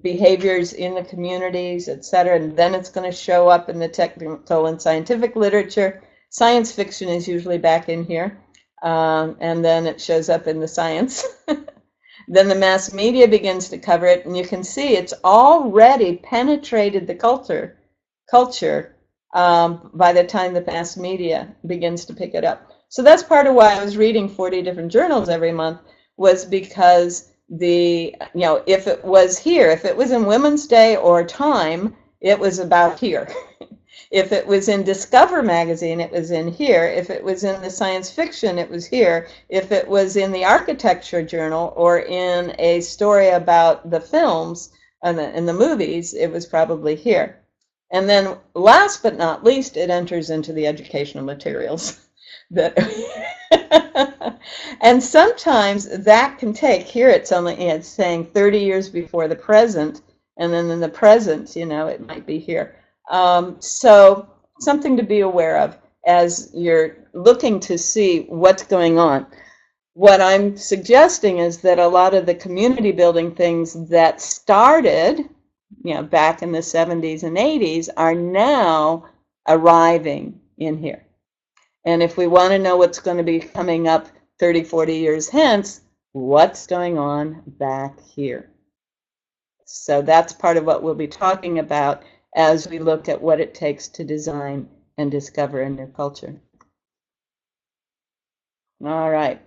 behaviors in the communities, etc., and then it's going to show up in the technical and scientific literature. Science fiction is usually back in here, and then it shows up in the science. Then the mass media begins to cover it, and you can see it's already penetrated the culture by the time the mass media begins to pick it up. So that's part of why I was reading 40 different journals every month, was because if it was here, if it was in Women's Day or Time, it was about here. If it was in Discover magazine, it was in here. If it was in the science fiction, it was here. If it was in the architecture journal or in a story about the films and the movies, it was probably here. And then last but not least, it enters into the educational materials. And sometimes that can take, here it's saying 30 years before the present, and then in the present, it might be here. So something to be aware of as you're looking to see what's going on. What I'm suggesting is that a lot of the community building things that started, back in the 70s and 80s are now arriving in here. And if we want to know what's going to be coming up 30, 40 years hence, what's going on back here? So that's part of what we'll be talking about as we look at what it takes to design and discover a new culture. All right.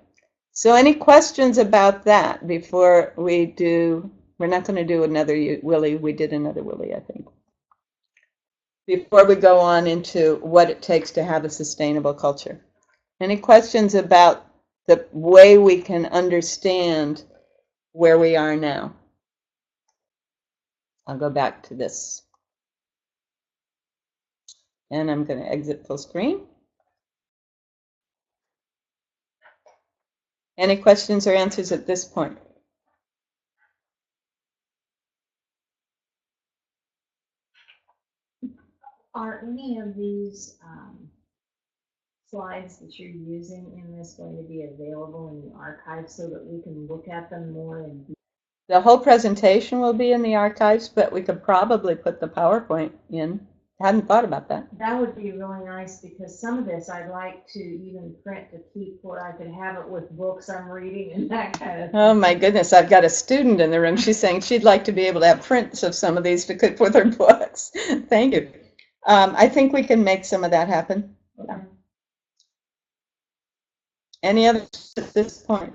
So any questions about that before we do? We're not going to do another Willie. We did another Willie, I think. Before we go on into what it takes to have a sustainable culture. Any questions about the way we can understand where we are now. I'll go back to this. And I'm going to exit full screen. Any questions or answers at this point? Are any of these slides that you're using in this going to be available in the archive so that we can look at them more in detail? The whole presentation will be in the archives, but we could probably put the PowerPoint in. I hadn't thought about that. That would be really nice because some of this I'd like to even print to keep where I could have it with books I'm reading and that kind of thing. Oh my goodness, I've got a student in the room. She's saying she'd like to be able to have prints of some of these to put with her books. Thank you. I think we can make some of that happen. Okay. Any others at this point?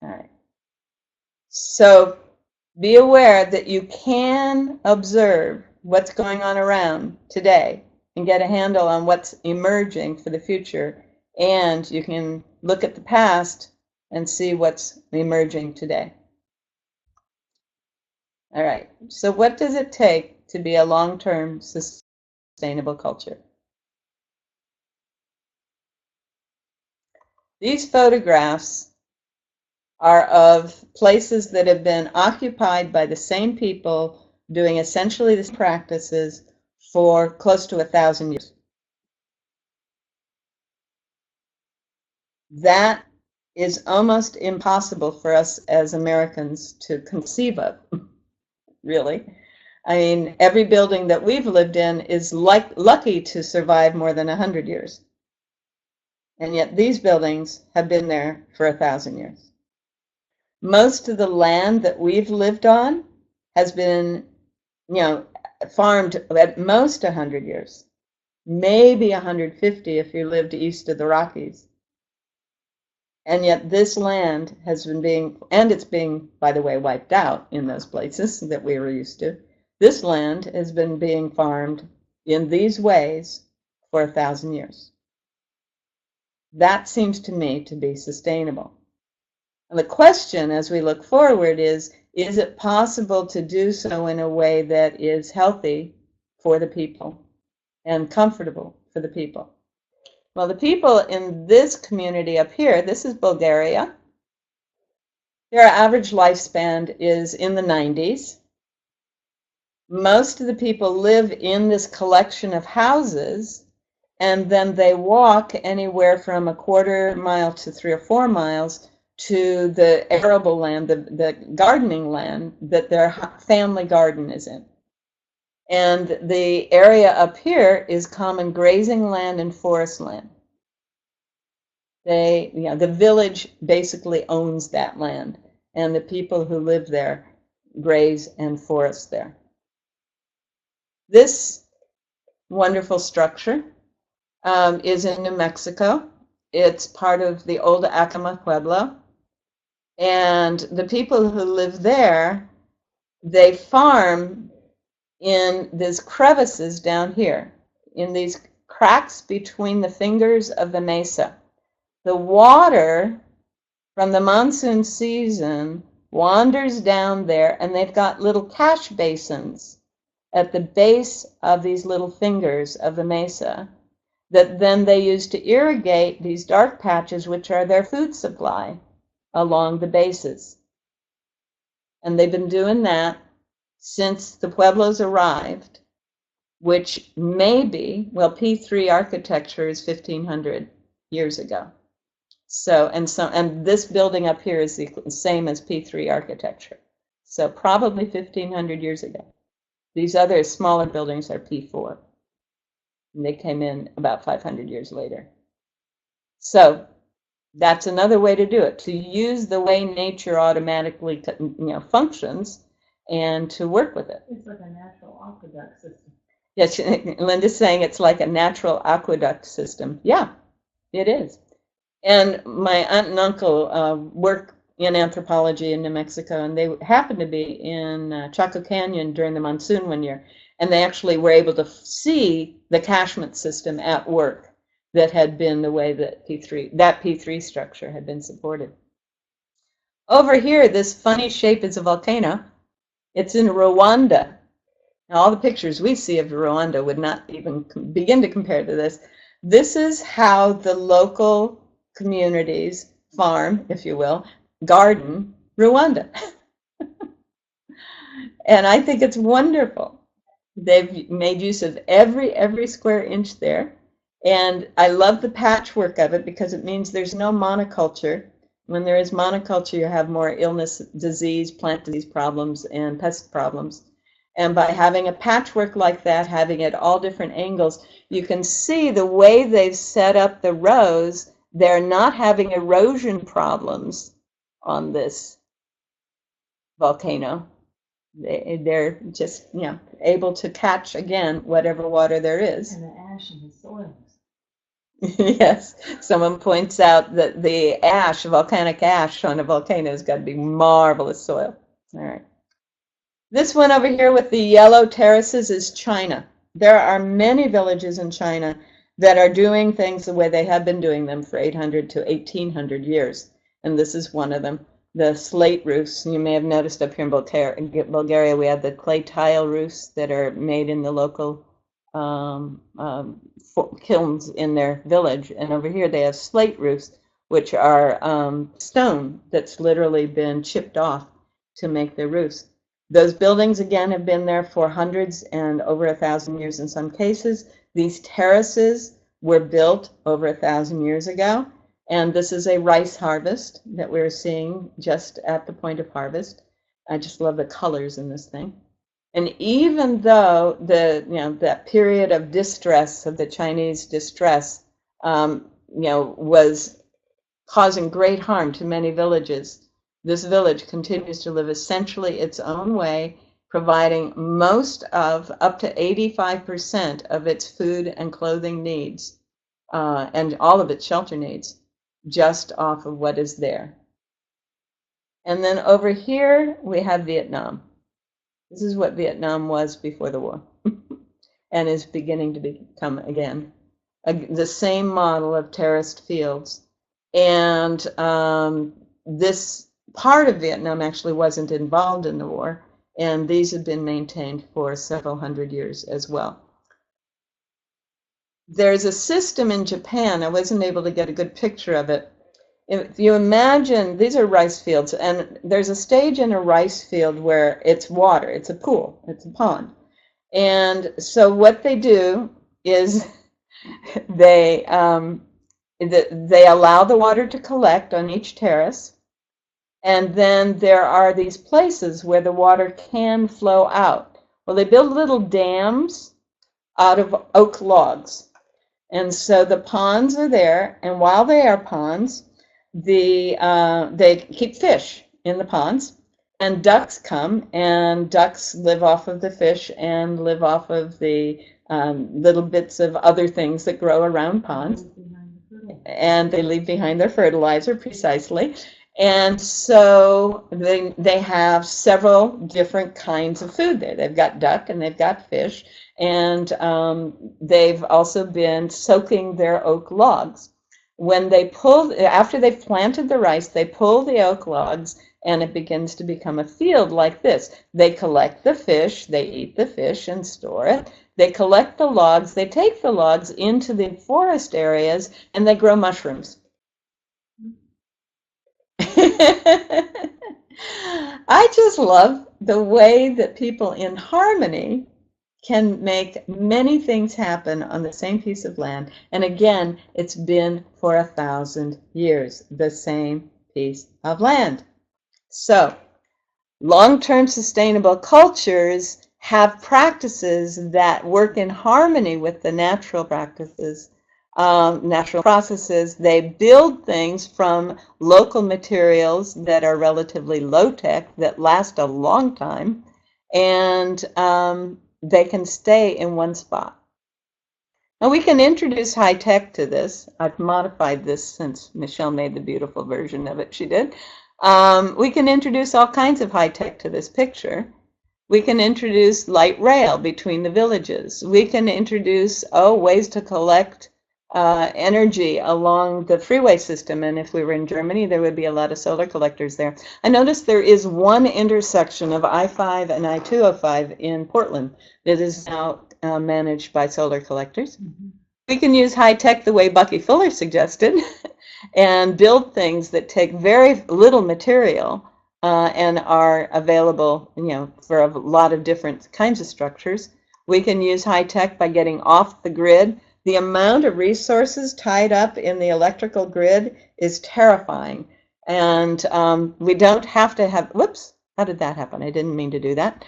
All right. So be aware that you can observe what's going on around today and get a handle on what's emerging for the future. And you can look at the past and see what's emerging today. All right. So what does it take to be a long-term sustainable culture? These photographs are of places that have been occupied by the same people doing essentially these practices for close to 1,000 years. That is almost impossible for us as Americans to conceive of, really. I mean, every building that we've lived in is lucky to survive more than 100 years. And yet these buildings have been there for 1,000 years. Most of the land that we've lived on has been, farmed at most 100 years, maybe 150 if you lived east of the Rockies. And yet this land has been it's being, by the way, wiped out in those places that we were used to. This land has been being farmed in these ways for 1,000 years. That seems to me to be sustainable. And the question as we look forward is it possible to do so in a way that is healthy for the people and comfortable for the people? Well, the people in this community up here, this is Bulgaria. Their average lifespan is in the 90s. Most of the people live in this collection of houses, and then they walk anywhere from a quarter mile to 3 or 4 miles to the arable land, the gardening land that their family garden is in. And the area up here is common grazing land and forest land. The village basically owns that land, and the people who live there graze and forest there. This wonderful structure is in New Mexico. It's part of the old Acoma Pueblo. And the people who live there, they farm in these crevices down here, in these cracks between the fingers of the mesa. The water from the monsoon season wanders down there, and they've got little catch basins at the base of these little fingers of the mesa that then they use to irrigate these dark patches, which are their food supply along the bases. And they've been doing that since the Pueblos arrived, which may be, well, P3 architecture is 1,500 years ago. And this building up here is the same as P3 architecture. So probably 1,500 years ago. These other smaller buildings are P4. And they came in about 500 years later. So that's another way to do it, to use the way nature automatically functions and to work with it. It's like a natural aqueduct system. Yes, Linda's saying it's like a natural aqueduct system. Yeah, it is. And my aunt and uncle work in anthropology in New Mexico, and they happened to be in Chaco Canyon during the monsoon one year, and they actually were able to see the catchment system at work. that had been the way that P3 structure had been supported. Over here, this funny shape is a volcano. It's in Rwanda. Now, all the pictures we see of Rwanda would not even begin to compare to this. This is how the local communities farm, if you will, garden Rwanda. And I think it's wonderful. They've made use of every square inch there. And I love the patchwork of it because it means there's no monoculture. When there is monoculture, you have more illness, disease, plant disease problems, and pest problems. And by having a patchwork like that, having it all different angles, you can see the way they've set up the rows. They're not having erosion problems on this volcano. They're just, able to catch, again, whatever water there is. And the ash in the soil. Yes, someone points out that the ash, volcanic ash on a volcano has got to be marvelous soil. All right. This one over here with the yellow terraces is China. There are many villages in China that are doing things the way they have been doing them for 800 to 1800 years. And this is one of them. The slate roofs. You may have noticed up here in Bulgaria, we have the clay tile roofs that are made in the local kilns in their village. And over here they have slate roofs, which are stone that's literally been chipped off to make the roofs. Those buildings, again, have been there for hundreds and over 1,000 years in some cases. These terraces were built over 1,000 years ago. And this is a rice harvest that we're seeing just at the point of harvest. I just love the colors in this thing. And even though that period of distress, of the Chinese distress, was causing great harm to many villages, this village continues to live essentially its own way, providing most of, up to 85% of its food and clothing needs, and all of its shelter needs, just off of what is there. And then over here, we have Vietnam. This is what Vietnam was before the war and is beginning to become, again, the same model of terraced fields. And this part of Vietnam actually wasn't involved in the war, and these have been maintained for several hundred years as well. There's a system in Japan, I wasn't able to get a good picture of it. If you imagine, these are rice fields, and there's a stage in a rice field where it's water, it's a pool, it's a pond. And so what they do is they allow the water to collect on each terrace, and then there are these places where the water can flow out. Well, they build little dams out of oak logs. And so the ponds are there, and while they are ponds, they keep fish in the ponds, and ducks come, and ducks live off of the fish and live off of the little bits of other things that grow around ponds. And they leave behind their fertilizer, precisely. And so they have several different kinds of food there. They've got duck and they've got fish, and they've also been soaking their oak logs. When they after they've planted the rice, they pull the oak logs, and it begins to become a field like this. They collect the fish, they eat the fish and store it. They collect the logs, they take the logs into the forest areas, and they grow mushrooms. I just love the way that people in harmony can make many things happen on the same piece of land. And again, it's been for 1,000 years, the same piece of land. So, long-term sustainable cultures have practices that work in harmony with the natural practices, natural processes. They build things from local materials that are relatively low-tech, that last a long time, and they can stay in one spot. Now we can introduce high-tech to this. I've modified this since Michelle made the beautiful version of it she did. We can introduce all kinds of high-tech to this picture. We can introduce light rail between the villages. We can introduce ways to collect energy along the freeway system. And if we were in Germany, there would be a lot of solar collectors there. I noticed there is one intersection of I-5 and I-205 in Portland that is now managed by solar collectors. We can use high tech the way Bucky Fuller suggested and build things that take very little material and are available, for a lot of different kinds of structures. We can use high tech by getting off the grid. The amount of resources tied up in the electrical grid is terrifying. And we don't have to have, whoops, how did that happen? I didn't mean to do that.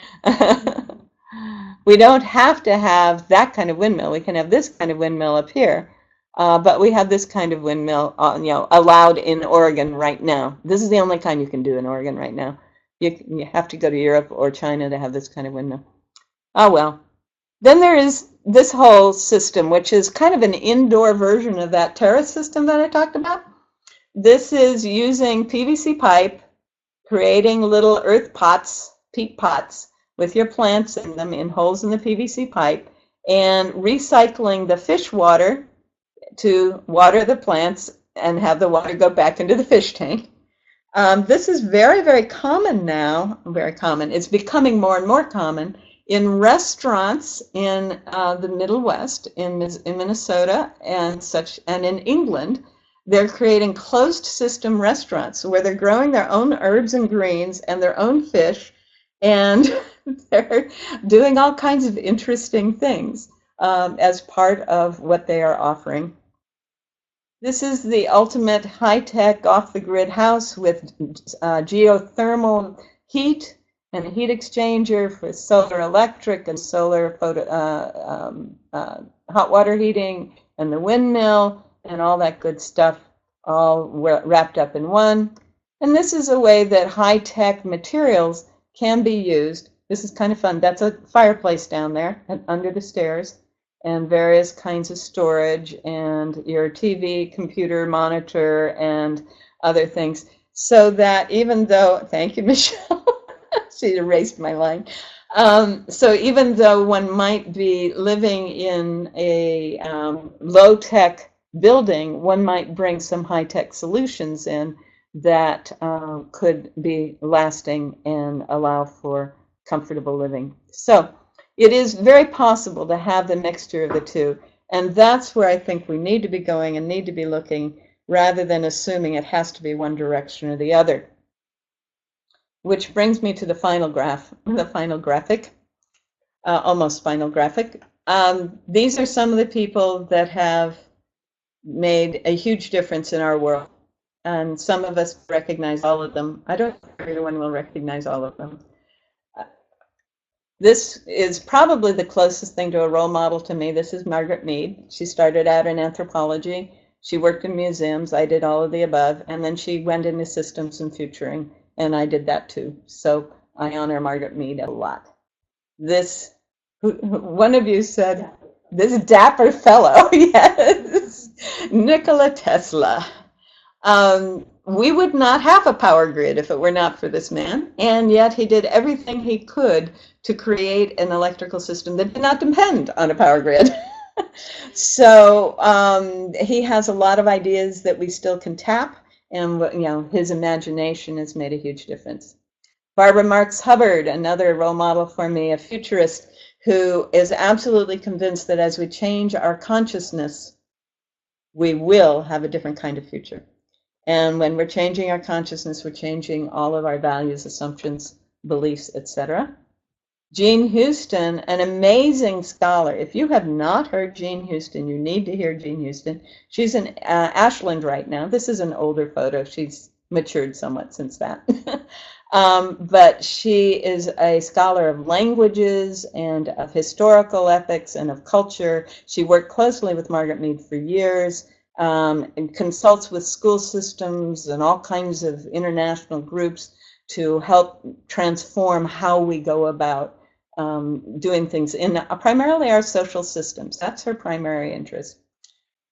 We don't have to have that kind of windmill. We can have this kind of windmill up here. But we have this kind of windmill, allowed in Oregon right now. This is the only kind you can do in Oregon right now. You have to go to Europe or China to have this kind of windmill. Oh, well. Then there is this whole system, which is kind of an indoor version of that terrace system that I talked about. This is using PVC pipe, creating little earth pots, peat pots, with your plants in them in holes in the PVC pipe, and recycling the fish water to water the plants and have the water go back into the fish tank. This is very, very common now, very common. It's becoming more and more common in restaurants in the Middle West, in Minnesota and such, and in England. They're creating closed system restaurants where they're growing their own herbs and greens and their own fish, and they're doing all kinds of interesting things as part of what they are offering. This is the ultimate high-tech off-the-grid house with geothermal heat and a heat exchanger for solar electric and solar hot water heating, and the windmill and all that good stuff, all wrapped up in one. And this is a way that high-tech materials can be used. This is kind of fun. That's a fireplace down there under the stairs, and various kinds of storage, and your TV, computer, monitor, and other things. So that even though, thank you, Michelle, she erased my line. So even though one might be living in a low-tech building, one might bring some high-tech solutions in that could be lasting and allow for comfortable living. So it is very possible to have the mixture of the two, and that's where I think we need to be going and need to be looking, rather than assuming it has to be one direction or the other. Which brings me to the final graphic, almost final graphic. These are some of the people that have made a huge difference in our world, and some of us recognize all of them. I don't think everyone will recognize all of them. This is probably the closest thing to a role model to me. This is Margaret Mead. She started out in anthropology. She worked in museums. I did all of the above. And then she went into systems and futuring, and I did that too. So I honor Margaret Mead a lot. This, one of you said, this dapper fellow, yes, Nikola Tesla. We would not have a power grid if it were not for this man, and yet he did everything he could to create an electrical system that did not depend on a power grid. So he has a lot of ideas that we still can tap, and his imagination has made a huge difference. Barbara Marx Hubbard, another role model for me, a futurist who is absolutely convinced that as we change our consciousness, we will have a different kind of future. And when we're changing our consciousness, we're changing all of our values, assumptions, beliefs, etc. Jean Houston, an amazing scholar. If you have not heard Jean Houston, you need to hear Jean Houston. She's in Ashland right now. This is an older photo. She's matured somewhat since that. But she is a scholar of languages and of historical ethics and of culture. She worked closely with Margaret Mead for years. And consults with school systems and all kinds of international groups to help transform how we go about doing things in primarily our social systems. That's her primary interest.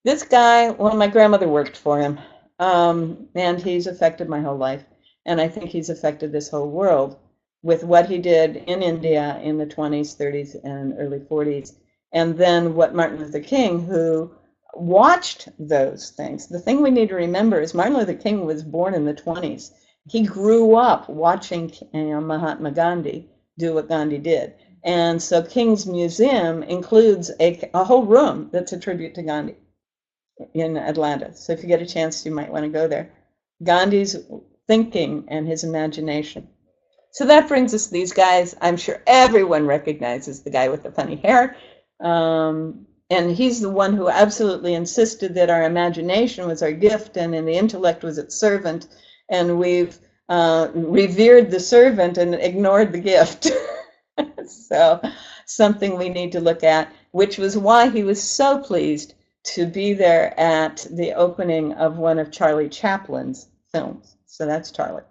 This guy, well, my grandmother worked for him, and he's affected my whole life. And I think he's affected this whole world with what he did in India in the 20s, 30s, and early 40s. And then what Martin Luther King, who watched those things. The thing we need to remember is Martin Luther King was born in the 20s. He grew up watching Mahatma Gandhi do what Gandhi did. And so King's Museum includes a whole room that's a tribute to Gandhi in Atlanta. So if you get a chance, you might want to go there. Gandhi's thinking and his imagination. So that brings us to these guys. I'm sure everyone recognizes the guy with the funny hair. And he's the one who absolutely insisted that our imagination was our gift and the intellect was its servant. And we've revered the servant and ignored the gift. So something we need to look at, which was why he was so pleased to be there at the opening of one of Charlie Chaplin's films. So that's Charlie.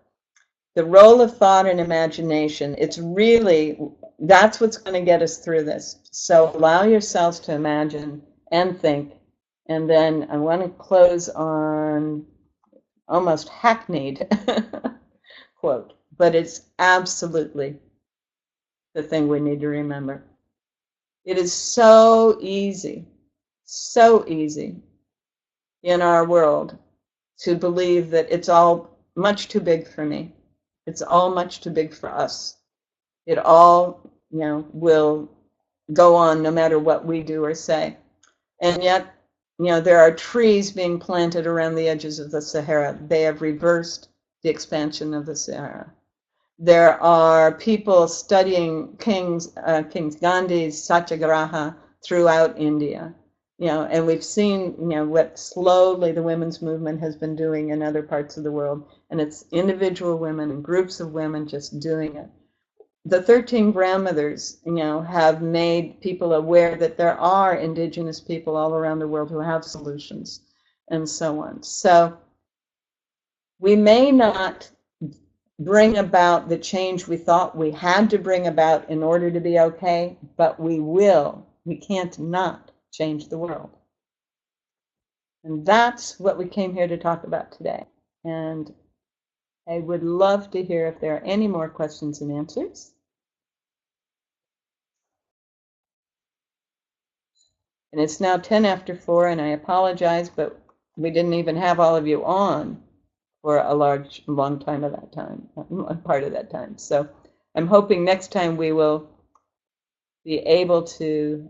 The role of thought and imagination, it's really, that's what's going to get us through this. So allow yourselves to imagine and think. And then I want to close on almost hackneyed quote, but it's absolutely the thing we need to remember. It is so easy in our world to believe that it's all much too big for me. It's all much too big for us. It all, will go on no matter what we do or say. And yet, there are trees being planted around the edges of the Sahara. They have reversed the expansion of the Sahara. There are people studying King Gandhi's Satyagraha throughout India. And we've seen, what slowly the women's movement has been doing in other parts of the world. And it's individual women and groups of women just doing it. The 13 grandmothers, have made people aware that there are indigenous people all around the world who have solutions and so on. So we may not bring about the change we thought we had to bring about in order to be okay, but we will. We can't not change the world. And that's what we came here to talk about today. And I would love to hear if there are any more questions and answers. And it's now 10 after 4, and I apologize, but we didn't even have all of you on for a long time of that time, part of that time. So I'm hoping next time we will be able to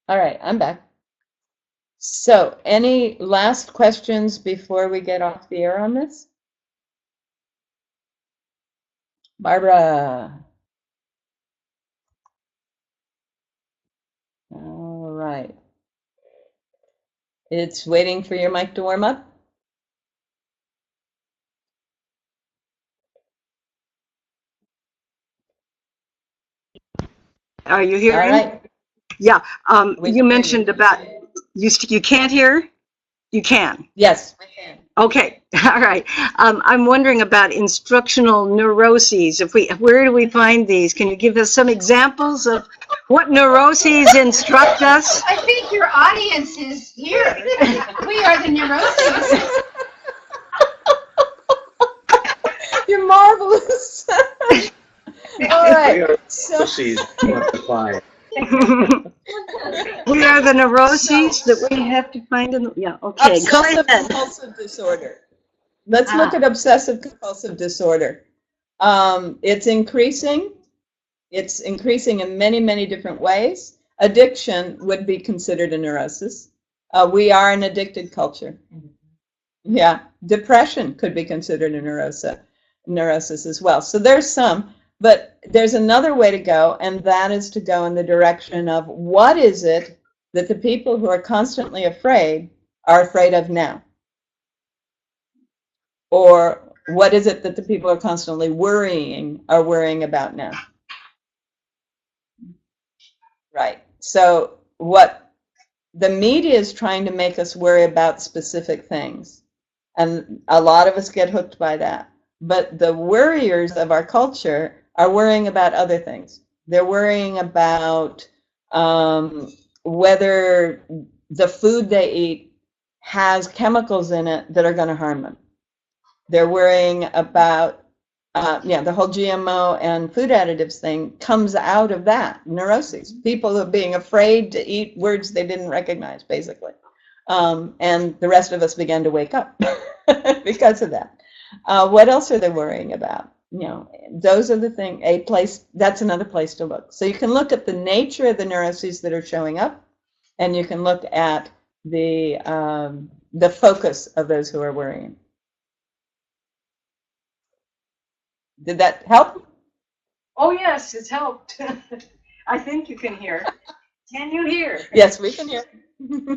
All right, I'm back. So any last questions before we get off the air on this? Barbara. All right. It's waiting for your mic to warm up. Are you hearing? All right. Yeah. We You can hear mentioned you. about you can't hear? You can. Yes. Okay. All right. I'm wondering about instructional neuroses. Where do we find these? Can you give us some examples of what neuroses instruct us? I think your audience is here. We are the neuroses. You're marvelous. All right. So, We are the neuroses that we have to find in the, yeah, okay. Go obsessive ahead. compulsive disorder. Let's look at obsessive compulsive disorder. It's increasing. It's increasing in many, many different ways. Addiction would be considered a neurosis. We are an addicted culture. Yeah. Depression could be considered a neurosis as well. So there's some. But there's another way to go, and that is to go in the direction of what is it that the people who are constantly afraid are afraid of now? Or what is it that the people who are constantly worrying are worrying about now? Right. So what the media is trying to make us worry about specific things. And a lot of us get hooked by that. But the worriers of our culture are worrying about other things. They're worrying about whether the food they eat has chemicals in it that are going to harm them. They're worrying about, the whole GMO and food additives thing comes out of that, neuroses. People are being afraid to eat words they didn't recognize, basically. And the rest of us began to wake up because of that. What else are they worrying about? Those are the things, that's another place to look. So you can look at the nature of the neuroses that are showing up, and you can look at the focus of those who are worrying. Did that help? Oh, yes, it's helped. I think you can hear. Can you hear? Yes, we can hear.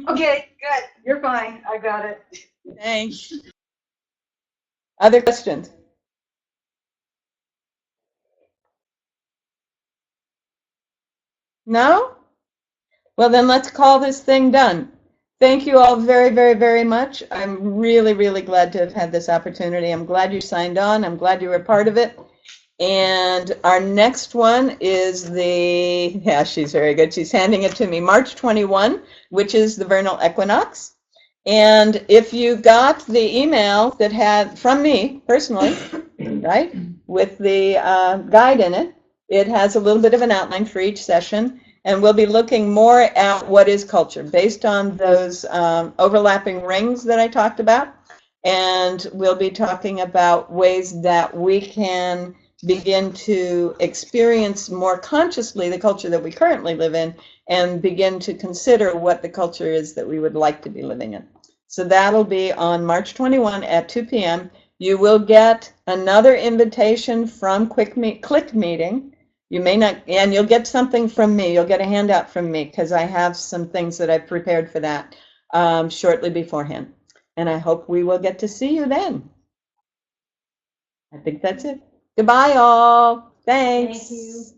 Okay, good. You're fine. I got it. Thanks. Other questions? No? Well, then let's call this thing done. Thank you all very, very, very much. I'm really, really glad to have had this opportunity. I'm glad you signed on. I'm glad you were part of it. And our next one is she's very good. She's handing it to me, March 21, which is the vernal equinox. And if you got the email that had, from me personally, right, with the guide in it, it has a little bit of an outline for each session. And we'll be looking more at what is culture based on those overlapping rings that I talked about. And we'll be talking about ways that we can begin to experience more consciously the culture that we currently live in and begin to consider what the culture is that we would like to be living in. So that'll be on March 21 at 2 p.m. You will get another invitation from Click Meeting. You may not, and you'll get something from me. You'll get a handout from me because I have some things that I've prepared for that shortly beforehand. And I hope we will get to see you then. I think that's it. Goodbye, all. Thanks.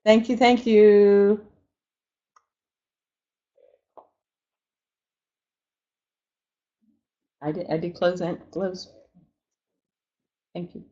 Thank you. Thank you. Thank you. I did close. Thank you.